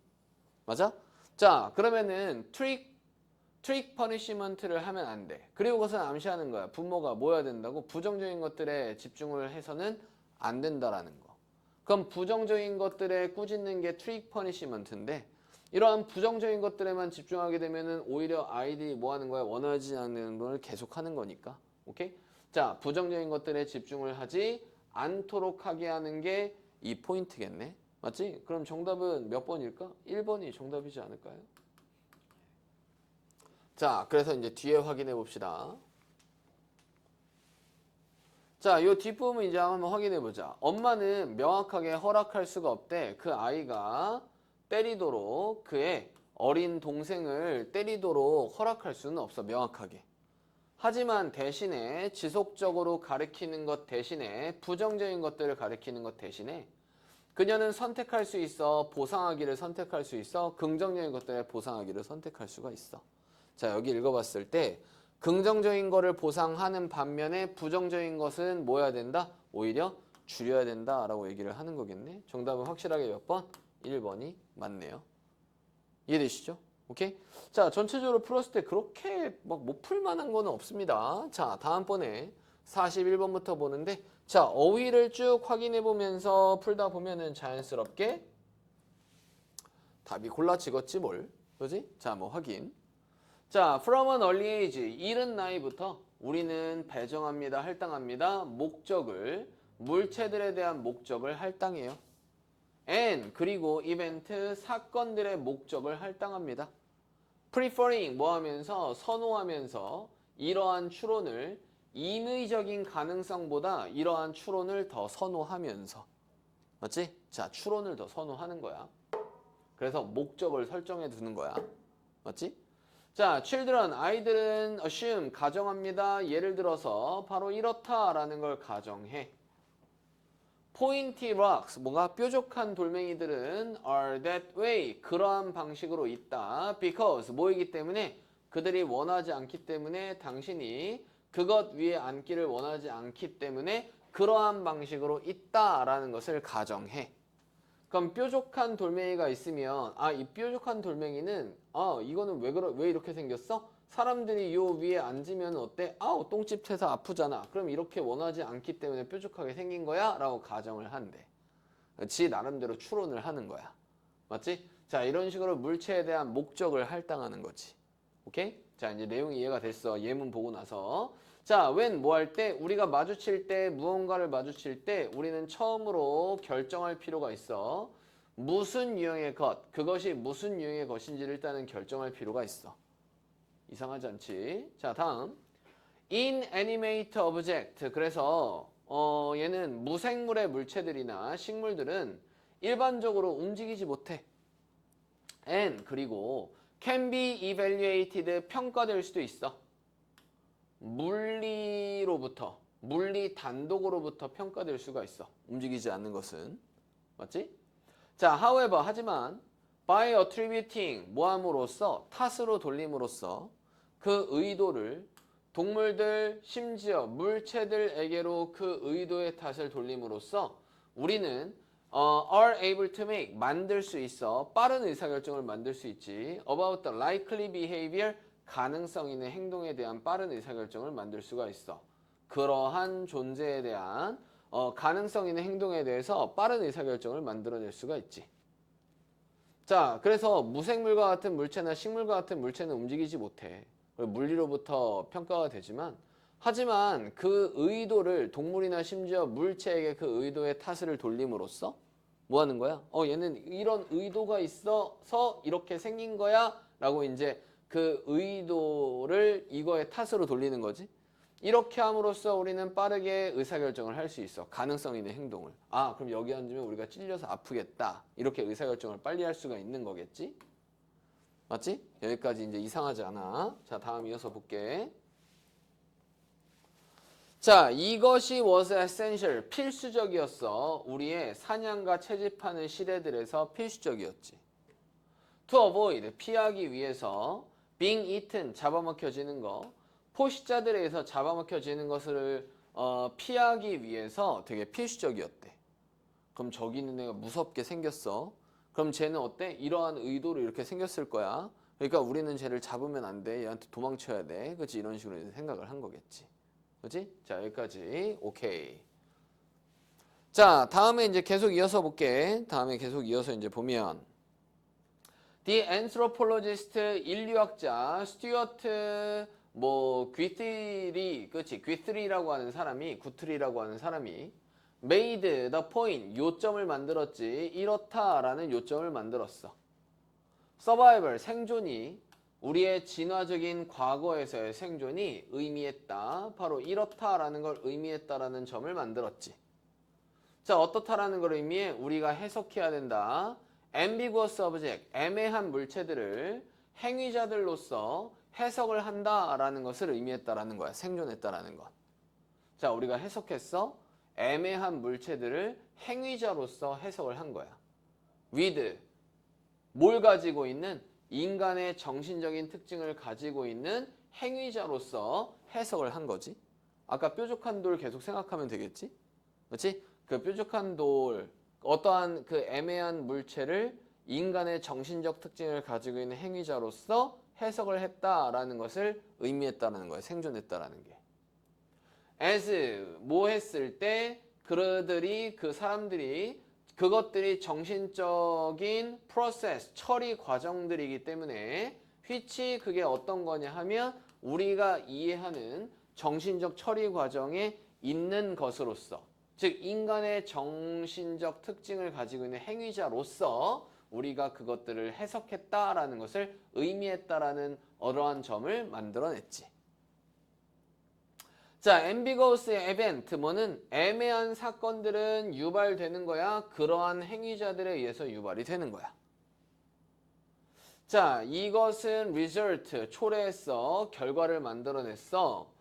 맞아? 자, 그러면은 트릭 퍼니시먼트를 하면 안 돼. 그리고 그것은 암시하는 거야. 부모가 뭐 해야 된다고? 부정적인 것들에 집중을 해서는 안 된다라는 거. 그럼 부정적인 것들에 꾸짖는 게 트릭 퍼니시먼트인데 이러한 부정적인 것들에만 집중하게 되면은 오히려 아이들이 뭐 하는 거야? 원하지 않는 걸 계속하는 거니까. 오케이? 자, 부정적인 것들에 집중을 하지 않도록 하게 하는 게 이 포인트겠네. 맞지? 그럼 정답은 몇 번일까? 1번이 정답이지 않을까요? 자, 그래서 이제 뒤에 확인해 봅시다. 자, 요 뒷부분 이제 한번 확인해 보자. 엄마는 명확하게 허락할 수가 없대. 그 아이가 때리도록 그의 어린 동생을 때리도록 허락할 수는 없어. 명확하게. 하지만 대신에 지속적으로 가르치는 것 대신에 부정적인 것들을 가르치는 것 대신에 그녀는 선택할 수 있어. 보상하기를 선택할 수 있어. 긍정적인 것들에 보상하기를 선택할 수가 있어. 자, 여기 읽어봤을 때 긍정적인 거를 보상하는 반면에 부정적인 것은 뭐 해야 된다? 오히려 줄여야 된다라고 얘기를 하는 거겠네. 정답은 확실하게 몇 번? 1번이 맞네요. 이해되시죠? 오케이? 자, 전체적으로 풀었을 때 그렇게 막 못 풀만한 거는 없습니다. 자, 다음번에 41번부터 보는데 자, 어휘를 쭉 확인해 보면서 풀다 보면은 자연스럽게 답이 골라지겠지 뭘. 그지? 자, 뭐 확인. 자, from an early age, 이른 나이부터 우리는 배정합니다, 할당합니다. 목적을, 물체들에 대한 목적을 할당해요. and, 그리고 이벤트, 사건들의 목적을 할당합니다. preferring, 뭐 하면서, 선호하면서 이러한 추론을 임의적인 가능성보다 이러한 추론을 더 선호하면서. 맞지? 자, 추론을 더 선호하는 거야. 그래서 목적을 설정해 두는 거야. 맞지? 자, children, 아이들은 assume, 가정합니다. 예를 들어서 바로 이렇다라는 걸 가정해. pointy rocks, 뭔가 뾰족한 돌멩이들은 are that way, 그러한 방식으로 있다. because, 뭐이기 때문에 그들이 원하지 않기 때문에 당신이 그것 위에 앉기를 원하지 않기 때문에 그러한 방식으로 있다라는 것을 가정해. 그럼 뾰족한 돌멩이가 있으면 이 뾰족한 돌멩이는 이거는 왜 이렇게 생겼어? 사람들이 요 위에 앉으면 어때? 똥집 태서 아프잖아. 그럼 이렇게 원하지 않기 때문에 뾰족하게 생긴 거야? 라고 가정을 한대. 지 나름대로 추론을 하는 거야. 맞지? 자, 이런 식으로 물체에 대한 목적을 할당하는 거지. 오케이? 자, 이제 내용이 이해가 됐어. 예문 보고 나서. 자, when 뭐 할 때? 우리가 마주칠 때, 무언가를 마주칠 때 우리는 처음으로 결정할 필요가 있어. 무슨 유형의 것, 그것이 무슨 유형의 것인지를 일단은 결정할 필요가 있어. 이상하지 않지? 자, 다음. inanimate object. 그래서 얘는 무생물의 물체들이나 식물들은 일반적으로 움직이지 못해. and 그리고 can be evaluated, 평가될 수도 있어. 물리 단독으로부터 평가될 수가 있어. 움직이지 않는 것은. 맞지? 자, however, 하지만 by attributing, 뭐함으로써, 탓으로 돌림으로써 그 의도를 동물들, 심지어 물체들에게로 그 의도의 탓을 돌림으로써 우리는 are able to make, 만들 수 있어. 빠른 의사결정을 만들 수 있지. about the likely behavior, 가능성 있는 행동에 대한 빠른 의사결정을 만들 수가 있어. 그러한 존재에 대한 가능성 있는 행동에 대해서 빠른 의사결정을 만들어낼 수가 있지. 자, 그래서 무생물과 같은 물체나 식물과 같은 물체는 움직이지 못해. 물리로부터 평가가 되지만 하지만 그 의도를 동물이나 심지어 물체에게 그 의도의 탓을 돌림으로써 뭐 하는 거야? 얘는 이런 의도가 있어서 이렇게 생긴 거야 라고 이제 그 의도를 이거의 탓으로 돌리는 거지. 이렇게 함으로써 우리는 빠르게 의사결정을 할 수 있어. 가능성 있는 행동을. 아, 그럼 여기 앉으면 우리가 찔려서 아프겠다. 이렇게 의사결정을 빨리 할 수가 있는 거겠지? 맞지? 여기까지 이제 이상하지 않아. 자, 다음 이어서 볼게. 자, 이것이 was essential, 필수적이었어. 우리의 사냥과 채집하는 시대들에서 필수적이었지. To avoid, 피하기 위해서 being eaten, 잡아먹혀지는 거. 포식자들에 의해서 잡아먹혀지는 것을 피하기 위해서 되게 필수적이었대. 그럼 저기 있는 애가 무섭게 생겼어. 그럼 쟤는 어때? 이러한 의도로 이렇게 생겼을 거야. 그러니까 우리는 쟤를 잡으면 안 돼. 얘한테 도망쳐야 돼. 그렇지? 이런 식으로 생각을 한 거겠지. 그렇지? 자, 여기까지. 오케이. 자, 다음에 이제 계속 이어서 볼게. 다음에 계속 이어서 이제 보면 The anthropologist, 인류학자 스튜어트 귀트리, 그렇지? 귀트리라고 하는 사람이, 구트리라고 하는 사람이 made the point, 요점을 만들었지. 이렇다라는 요점을 만들었어. survival, 생존이 우리의 진화적인 과거에서의 생존이 의미했다. 바로 이렇다라는 걸 의미했다라는 점을 만들었지. 자, 어떻다라는 걸 의미해? 우리가 해석해야 된다. ambiguous object, 애매한 물체들을 행위자들로서 해석을 한다라는 것을 의미했다라는 거야. 생존했다라는 것. 자, 우리가 해석했어. 애매한 물체들을 행위자로서 해석을 한 거야. with, 뭘 가지고 있는? 인간의 정신적인 특징을 가지고 있는 행위자로서 해석을 한 거지. 아까 뾰족한 돌 계속 생각하면 되겠지? 그렇지? 그 뾰족한 돌, 어떠한 그 애매한 물체를 인간의 정신적 특징을 가지고 있는 행위자로서 해석을 했다라는 것을 의미했다는 거예요. 생존했다라는 게. as, 뭐 했을 때 그들이, 그 사람들이, 그것들이 정신적인 프로세스, 처리 과정들이기 때문에 which, 그게 어떤 거냐 하면 우리가 이해하는 정신적 처리 과정에 있는 것으로서, 즉 인간의 정신적 특징을 가지고 있는 행위자로서 우리가 그것들을 해석했다라는 것을 의미했다라는 어떠한 점을 만들어냈지. 자, ambiguous event, 뭐는 애매한 사건들은 유발되는 거야. 그러한 행위자들에 의해서 유발이 되는 거야. 자, 이것은 result, 초래했어. 결과를 만들어냈어.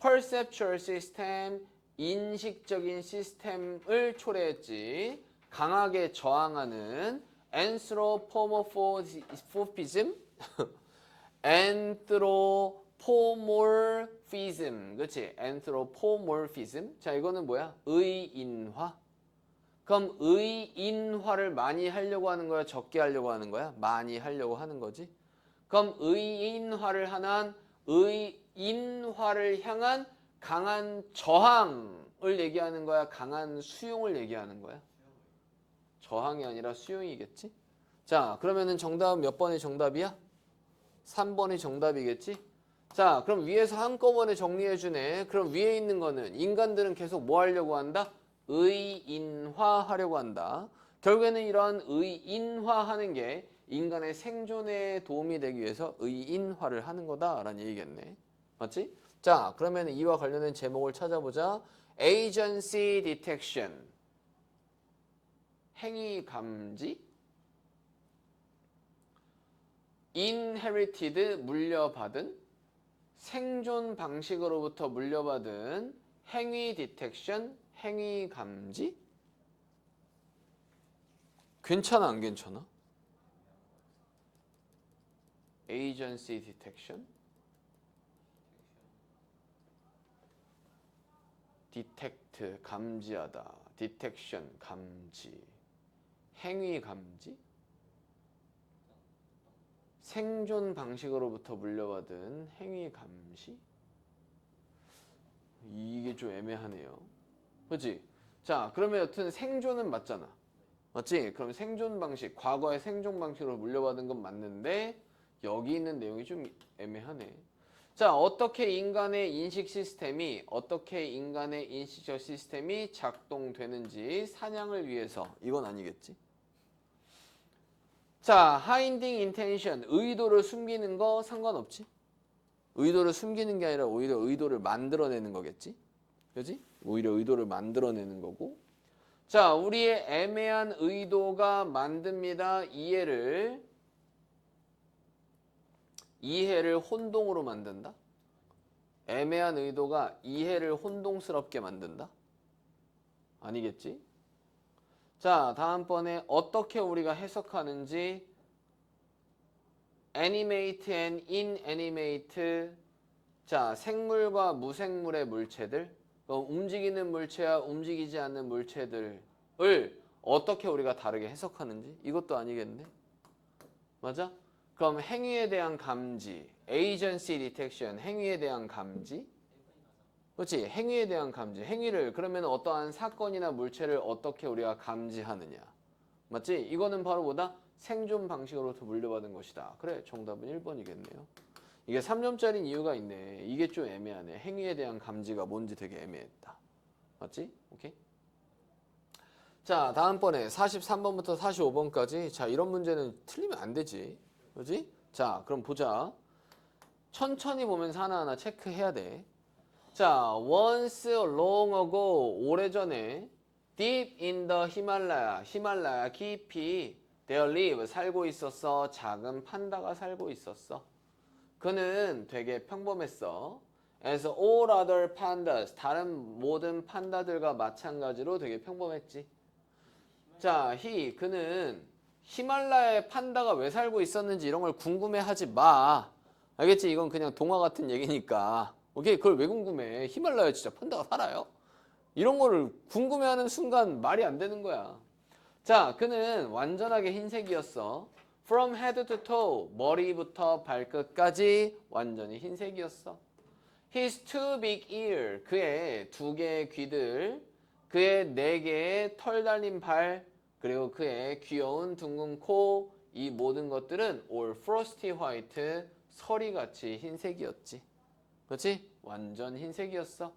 perceptual system, 인식적인 시스템을 초래했지. 강하게 저항하는 anthropomorphism, anthropomorphism, 그렇지? anthropomorphism. 자, 이거는 뭐야? 의인화. 그럼 의인화를 많이 하려고 하는 거야? 적게 하려고 하는 거야? 많이 하려고 하는 거지. 그럼 의인화를 향한 강한 저항을 얘기하는 거야? 강한 수용을 얘기하는 거야? 저항이 아니라 수용이겠지? 자, 그러면은 정답은 몇 번의 정답이야? 3번이 정답이겠지? 자, 그럼 위에서 한꺼번에 정리해 주네. 그럼 위에 있는 거는 인간들은 계속 뭐 하려고 한다? 의인화하려고 한다. 결국에는 이러한 의인화하는 게 인간의 생존에 도움이 되기 위해서 의인화를 하는 거다라는 얘기겠네. 맞지? 자, 그러면 이와 관련된 제목을 찾아보자. Agency Detection, 행위 감지. Inherited, 물려받은. 생존 방식으로부터 물려받은 행위 디텍션, 행위 감지. 괜찮아, 안 괜찮아? Agency Detection, Detect, 감지하다. Detection, 감지. 행위 감지. 생존 방식으로부터 물려받은 행위 감시? 이게 좀 애매하네요. 그렇지? 자, 그러면 여튼 생존은 맞잖아. 맞지? 그럼 생존 방식, 과거의 생존 방식으로 물려받은 건 맞는데 여기 있는 내용이 좀 애매하네. 자, 어떻게 인간의 인식적 시스템이 작동되는지 사냥을 위해서. 이건 아니겠지? 자, hiding intention, 의도를 숨기는 거 상관없지? 의도를 숨기는 게 아니라 오히려 의도를 만들어내는 거겠지? 그지? 오히려 의도를 만들어내는 거고. 자, 우리의 애매한 의도가 만듭니다. 이해를 혼동으로 만든다? 애매한 의도가 이해를 혼동스럽게 만든다? 아니겠지? 자, 다음번에 어떻게 우리가 해석하는지 animate and inanimate. 자, 생물과 무생물의 물체들, 움직이는 물체와 움직이지 않는 물체들을 어떻게 우리가 다르게 해석하는지 이것도 아니겠네? 맞아? 그럼 행위에 대한 감지, agency detection, 행위에 대한 감지. 그렇지? 행위에 대한 감지. 행위를 그러면 어떠한 사건이나 물체를 어떻게 우리가 감지하느냐. 맞지? 이거는 바로 뭐다? 생존 방식으로부터 물려받은 것이다. 그래, 정답은 1번이겠네요. 이게 3점짜리인 이유가 있네. 이게 좀 애매하네. 행위에 대한 감지가 뭔지 되게 애매했다. 맞지? 오케이? 자, 다음번에 43번부터 45번까지. 자, 이런 문제는 틀리면 안 되지. 그렇지? 자, 그럼 보자. 천천히 보면서 하나하나 체크해야 돼. 자, once long ago, 오래전에 deep in the Himalaya, 히말라야 깊이 there live, 살고 있었어. 작은 판다가 살고 있었어. 그는 되게 평범했어. As all other pandas, 다른 모든 판다들과 마찬가지로 되게 평범했지. 자, 그는 히말라야의 판다가 왜 살고 있었는지 이런 걸 궁금해하지 마. 알겠지? 이건 그냥 동화 같은 얘기니까. 오케이, 그걸 왜 궁금해? 히말라야 진짜 판다가 살아요? 이런 거를 궁금해하는 순간 말이 안 되는 거야. 자, 그는 완전하게 흰색이었어. From head to toe, 머리부터 발끝까지 완전히 흰색이었어. His two big ears, 그의 두 개의 귀들, 그의 네 개의 털 달린 발, 그리고 그의 귀여운 둥근 코, 이 모든 것들은 all frosty white, 서리같이 흰색이었지. 그렇지? 완전 흰색이었어.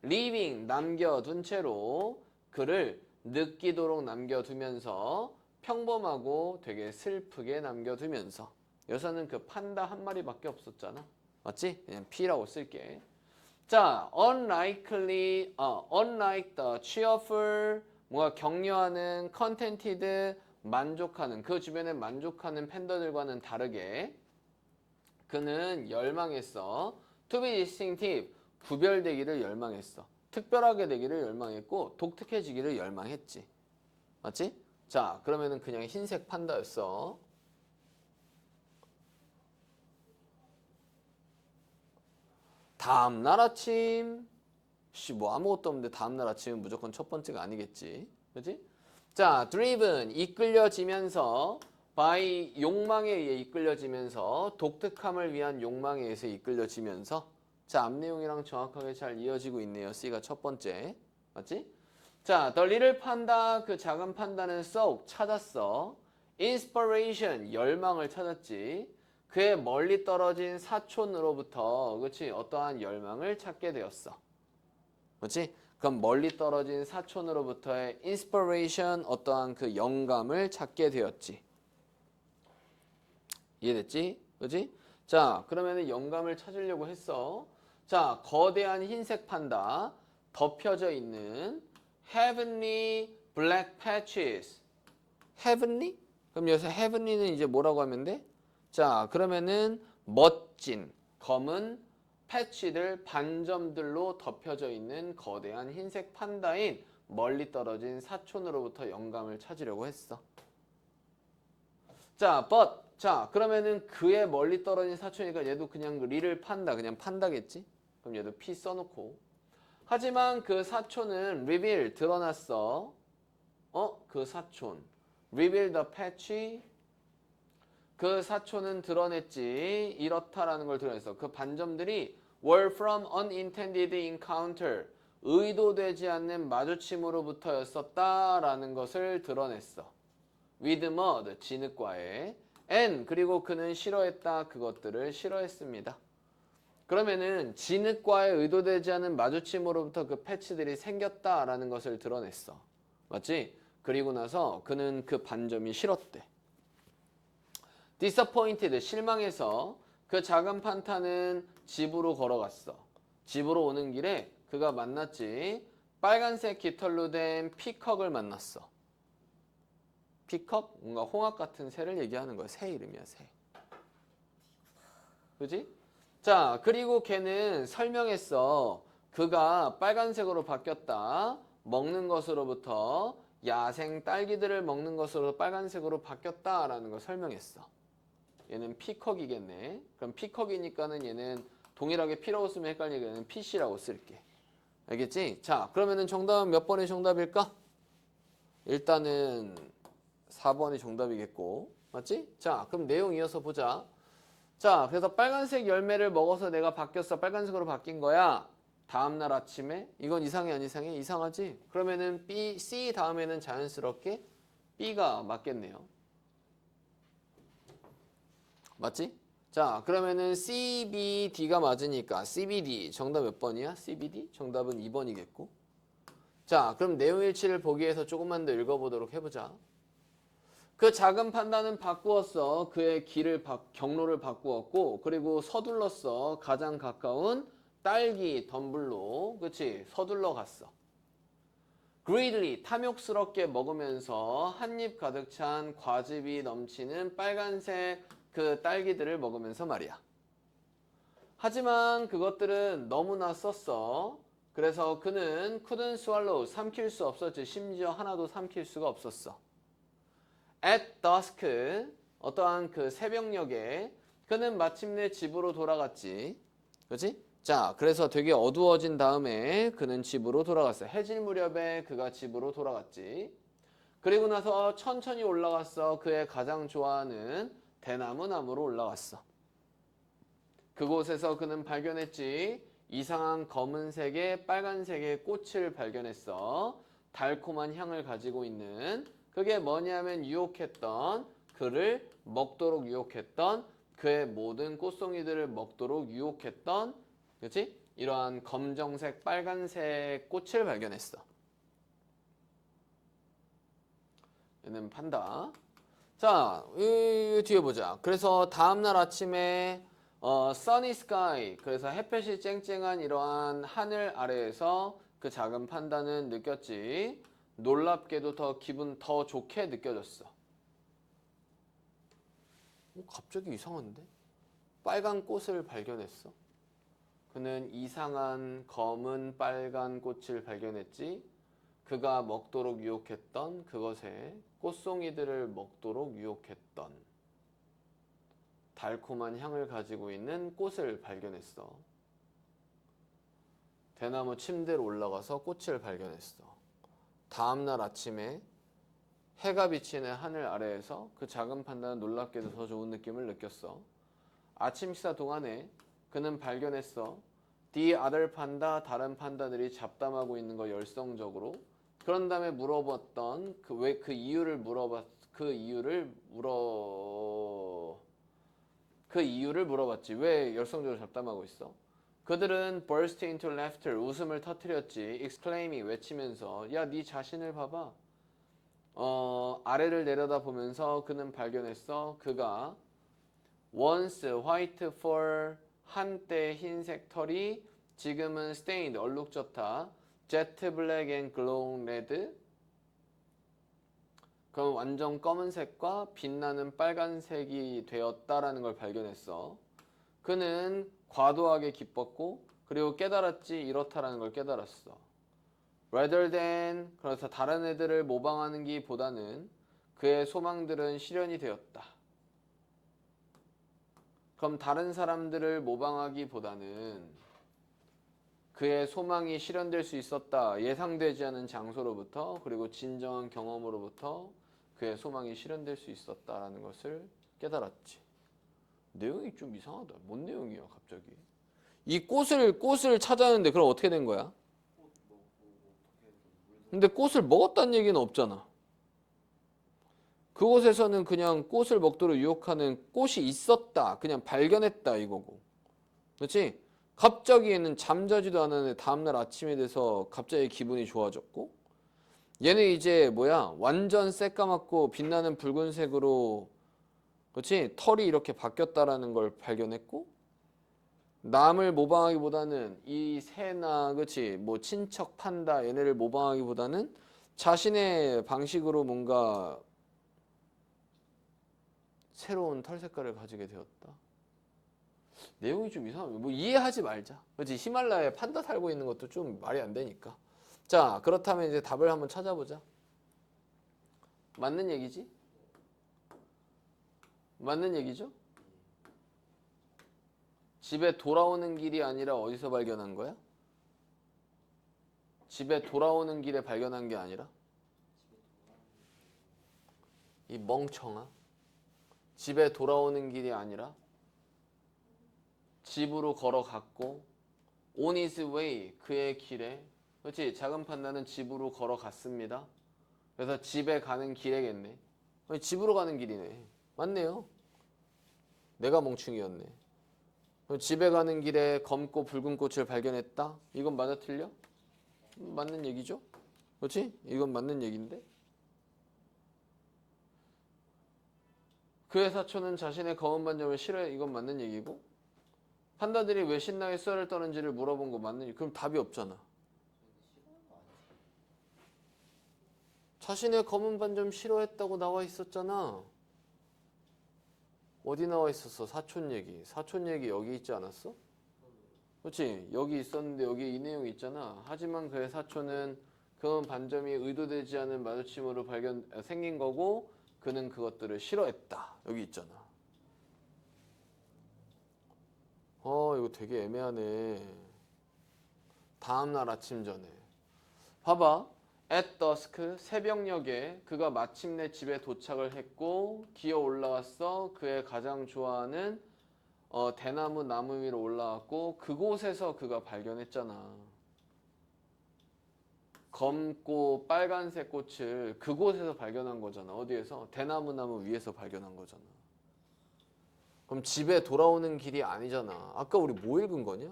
Leaving, 남겨둔 채로 그를 느끼도록 남겨두면서 평범하고 되게 슬프게 남겨두면서. 여기서는 그 판다 한 마리밖에 없었잖아. 맞지? 그냥 P라고 쓸게. 자, unlike the cheerful, 뭔가 격려하는, contented, 만족하는, 그 주변에 만족하는 팬더들과는 다르게 그는 열망했어. To be distinctive, 구별되기를 열망했어. 특별하게 되기를 열망했고 독특해지기를 열망했지. 맞지? 자, 그러면은 그냥 흰색 판다였어. 다음날 아침, 뭐 아무것도 없는데 다음날 아침은 무조건 첫 번째가 아니겠지. 그렇지? 자, driven, 이끌려지면서 by, 욕망에 의해 이끌려지면서, 독특함을 위한 욕망에 의해서 이끌려지면서. 자, 앞 내용이랑 정확하게 잘 이어지고 있네요. C가 첫 번째. 맞지? 자, the little panda, 그 작은 판다는 쏙 찾았어. inspiration, 열망을 찾았지. 그의 멀리 떨어진 사촌으로부터, 그렇지? 어떠한 열망을 찾게 되었어. 그렇지? 그럼 멀리 떨어진 사촌으로부터의 inspiration, 어떠한 그 영감을 찾게 되었지. 이해됐지? 그렇지? 자, 그러면은 영감을 찾으려고 했어. 자, 거대한 흰색 판다, 덮여져 있는 heavenly black patches. heavenly? 그럼 여기서 heavenly는 이제 뭐라고 하면 돼? 자, 그러면은 멋진 검은 패치들, 반점들로 덮여져 있는 거대한 흰색 판다인 멀리 떨어진 사촌으로부터 영감을 찾으려고 했어. 자, 자, 그러면은 그의 멀리 떨어진 사촌이니까 얘도 그냥 리를 판다, 그냥 판다겠지? 그럼 얘도 P 써놓고. 하지만 그 사촌은 reveal, 드러났어. 그 사촌. reveal the patch. 그 사촌은 드러냈지. 이렇다라는 걸 드러냈어. 그 반점들이 were from unintended encounter. 의도되지 않는 마주침으로부터였었다라는 것을 드러냈어. with mud, 진흙과에. and, 그리고 그는 싫어했다. 그것들을 싫어했습니다. 그러면은 진흙과의 의도되지 않은 마주침으로부터 그 패치들이 생겼다라는 것을 드러냈어. 맞지? 그리고 나서 그는 그 반점이 싫었대. disappointed, 실망해서 그 작은 판타는 집으로 걸어갔어. 집으로 오는 길에 그가 만났지. 빨간색 깃털로 된 피컥을 만났어. 피컥? 뭔가 홍학 같은 새를 얘기하는 거야. 새 이름이야, 새. 그지? 자, 그리고 걔는 설명했어. 그가 빨간색으로 바뀌었다. 먹는 것으로부터 야생 딸기들을 먹는 것으로 빨간색으로 바뀌었다라는 걸 설명했어. 얘는 피컥이겠네. 그럼 피컥이니까는 얘는 동일하게 피라고 쓰면 헷갈리니까 얘는 피시라고 쓸게. 알겠지? 자, 그러면은 정답은 몇 번의 정답일까? 일단은 4번이 정답이겠고. 맞지? 자, 그럼 내용 이어서 보자. 자, 그래서 빨간색 열매를 먹어서 내가 바뀌었어. 빨간색으로 바뀐 거야. 다음날 아침에 이건 이상해 안 이상해? 이상하지? 그러면은 B, C 다음에는 자연스럽게 B가 맞겠네요. 맞지? 자, 그러면은 C, B, D가 맞으니까 CBD 정답 몇 번이야? CBD? 정답은 2번이겠고. 자, 그럼 내용 일치를 보기 위해서 조금만 더 읽어보도록 해보자. 그 작은 판다는 바꾸었어. 그의 경로를 바꾸었고, 그리고 서둘렀어. 가장 가까운 딸기 덤불로, 그치? 서둘러 갔어. greedily, 탐욕스럽게 먹으면서 한 입 가득 찬 과즙이 넘치는 빨간색 그 딸기들을 먹으면서 말이야. 하지만 그것들은 너무나 썼어. 그래서 그는 couldn't swallow, 삼킬 수 없었지. 심지어 하나도 삼킬 수가 없었어. At dusk, 어떠한 그 새벽녘에 그는 마침내 집으로 돌아갔지. 그렇지? 자, 그래서 되게 어두워진 다음에 그는 집으로 돌아갔어. 해질 무렵에 그가 집으로 돌아갔지. 그리고 나서 천천히 올라갔어. 그의 가장 좋아하는 대나무 나무로 올라갔어. 그곳에서 그는 발견했지. 이상한 검은색의 빨간색의 꽃을 발견했어. 달콤한 향을 가지고 있는, 그게 뭐냐면 유혹했던, 그를 먹도록 유혹했던, 그의 모든 꽃송이들을 먹도록 유혹했던, 그렇지? 이러한 검정색 빨간색 꽃을 발견했어. 얘는 판다. 자, 이 뒤에 보자. 그래서 다음날 아침에 sunny sky, 그래서 햇볕이 쨍쨍한 이러한 하늘 아래에서 그 작은 판다는 느꼈지. 놀랍게도 더 기분 더 좋게 느껴졌어. 갑자기 이상한데? 빨간 꽃을 발견했어. 그는 이상한 검은 빨간 꽃을 발견했지. 그가 먹도록 유혹했던 그것에 꽃송이들을 먹도록 유혹했던 달콤한 향을 가지고 있는 꽃을 발견했어. 대나무 침대로 올라가서 꽃을 발견했어. 다음날 아침에 해가 비치는 하늘 아래에서 그 작은 판다는 놀랍게도 더 좋은 느낌을 느꼈어. 아침 식사 동안에 그는 발견했어. The other 판다, 다른 판다들이 잡담하고 있는 거 열성적으로. 그런 다음에 물어봤던 그 이유를 물어봤지. 왜 열성적으로 잡담하고 있어? 그들은 burst into laughter, 웃음을 터뜨렸지. exclaiming, 외치면서 야, 네 자신을 봐봐. 아래를 내려다보면서 그는 발견했어. 그가 once white fur, 한때 흰색 털이 지금은 stained, 얼룩졌다. jet black and glowing red, 그럼 완전 검은색과 빛나는 빨간색이 되었다라는 걸 발견했어. 그는 과도하게 기뻤고, 그리고 깨달았지. 이렇다라는 걸 깨달았어. rather than, 그래서 다른 애들을 모방하는 기보다는 그의 소망들은 실현이 되었다. 그럼 다른 사람들을 모방하기보다는 그의 소망이 실현될 수 있었다. 예상되지 않은 장소로부터, 그리고 진정한 경험으로부터 그의 소망이 실현될 수 있었다라는 것을 깨달았지. 내용이 좀 이상하다. 뭔 내용이야 갑자기? 이 꽃을 찾았는데 그럼 어떻게 된 거야? 근데 꽃을 먹었다는 얘기는 없잖아. 그곳에서는 그냥 꽃을 먹도록 유혹하는 꽃이 있었다. 그냥 발견했다 이거고. 그렇지? 갑자기 얘는 잠자지도 않았는데 다음날 아침에 돼서 갑자기 기분이 좋아졌고, 얘는 이제 완전 새까맣고 빛나는 붉은색으로 그렇지? 털이 이렇게 바뀌었다라는 걸 발견했고 남을 모방하기보다는 이 새나 그렇지? 뭐 친척 판다 얘네를 모방하기보다는 자신의 방식으로 뭔가 새로운 털 색깔을 가지게 되었다. 내용이 좀 이상하네. 뭐 이해하지 말자. 그렇지? 히말라야에 판다 살고 있는 것도 좀 말이 안 되니까. 자, 그렇다면 이제 답을 한번 찾아보자. 맞는 얘기지? 맞는 얘기죠? 집에 돌아오는 길이 아니라 어디서 발견한 거야? 집에 돌아오는 길에 발견한 게 아니라? 이 멍청아. 집에 돌아오는 길이 아니라 집으로 걸어갔고 on his way 그의 길에 그렇지? 작은 판다는 집으로 걸어갔습니다. 그래서 집에 가는 길이겠네. 집으로 가는 길이네. 맞네요. 내가 멍충이였네. 집에 가는 길에 검고 붉은 꽃을 발견했다. 이건 맞아 틀려? 맞는 얘기죠? 그렇지? 이건 맞는 얘기인데. 그의 사촌은 자신의 검은 반점을 싫어해. 이건 맞는 얘기고. 판다들이 왜 신나게 썰을 떠는지를 물어본 거 맞는 얘기. 그럼 답이 없잖아. 자신의 검은 반점 싫어했다고 나와 있었잖아. 어디 나와 있었어? 사촌 얘기. 사촌 얘기 여기 있지 않았어? 그렇지? 여기 있었는데 여기 이 내용이 있잖아. 하지만 그의 사촌은 검은 반점이 의도되지 않은 마주침으로 생긴 거고 그는 그것들을 싫어했다. 여기 있잖아. 이거 되게 애매하네. 다음날 아침 전에. 봐봐. At dusk, 새벽녘에 그가 마침내 집에 도착을 했고 기어 올라왔어. 그의 가장 좋아하는 대나무 나무 위로 올라왔고 그곳에서 그가 발견했잖아. 검고 빨간색 꽃을 그곳에서 발견한 거잖아. 어디에서? 대나무 나무 위에서 발견한 거잖아. 그럼 집에 돌아오는 길이 아니잖아. 아까 우리 뭐 읽은 거냐?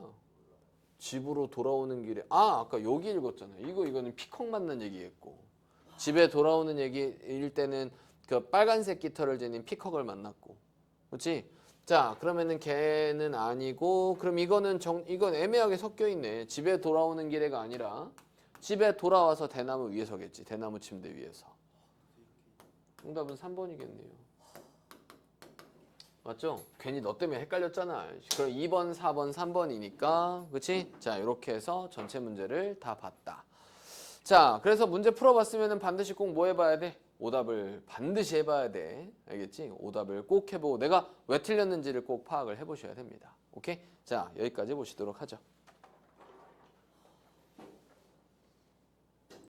집으로 돌아오는 길에 아까 여기 읽었잖아. 이거는 피콕 맞는 얘기했고 집에 돌아오는 얘기일 때는 그 빨간색 깃털을 지닌 피콕을 만났고 그렇지? 자 그러면은 걔는 아니고 그럼 이건 애매하게 섞여 있네. 집에 돌아오는 길에가 아니라 집에 돌아와서 대나무 위에 서겠지. 대나무 침대 위에서. 정답은 3번이겠네요. 맞죠? 괜히 너 때문에 헷갈렸잖아. 그럼 2번, 4번, 3번이니까 그치? 자 이렇게 해서 전체 문제를 다 봤다. 자 그래서 문제 풀어봤으면 반드시 꼭 뭐 해봐야 돼? 오답을 반드시 해봐야 돼. 알겠지? 오답을 꼭 해보고 내가 왜 틀렸는지를 꼭 파악을 해보셔야 됩니다. 오케이? 자 여기까지 보시도록 하죠.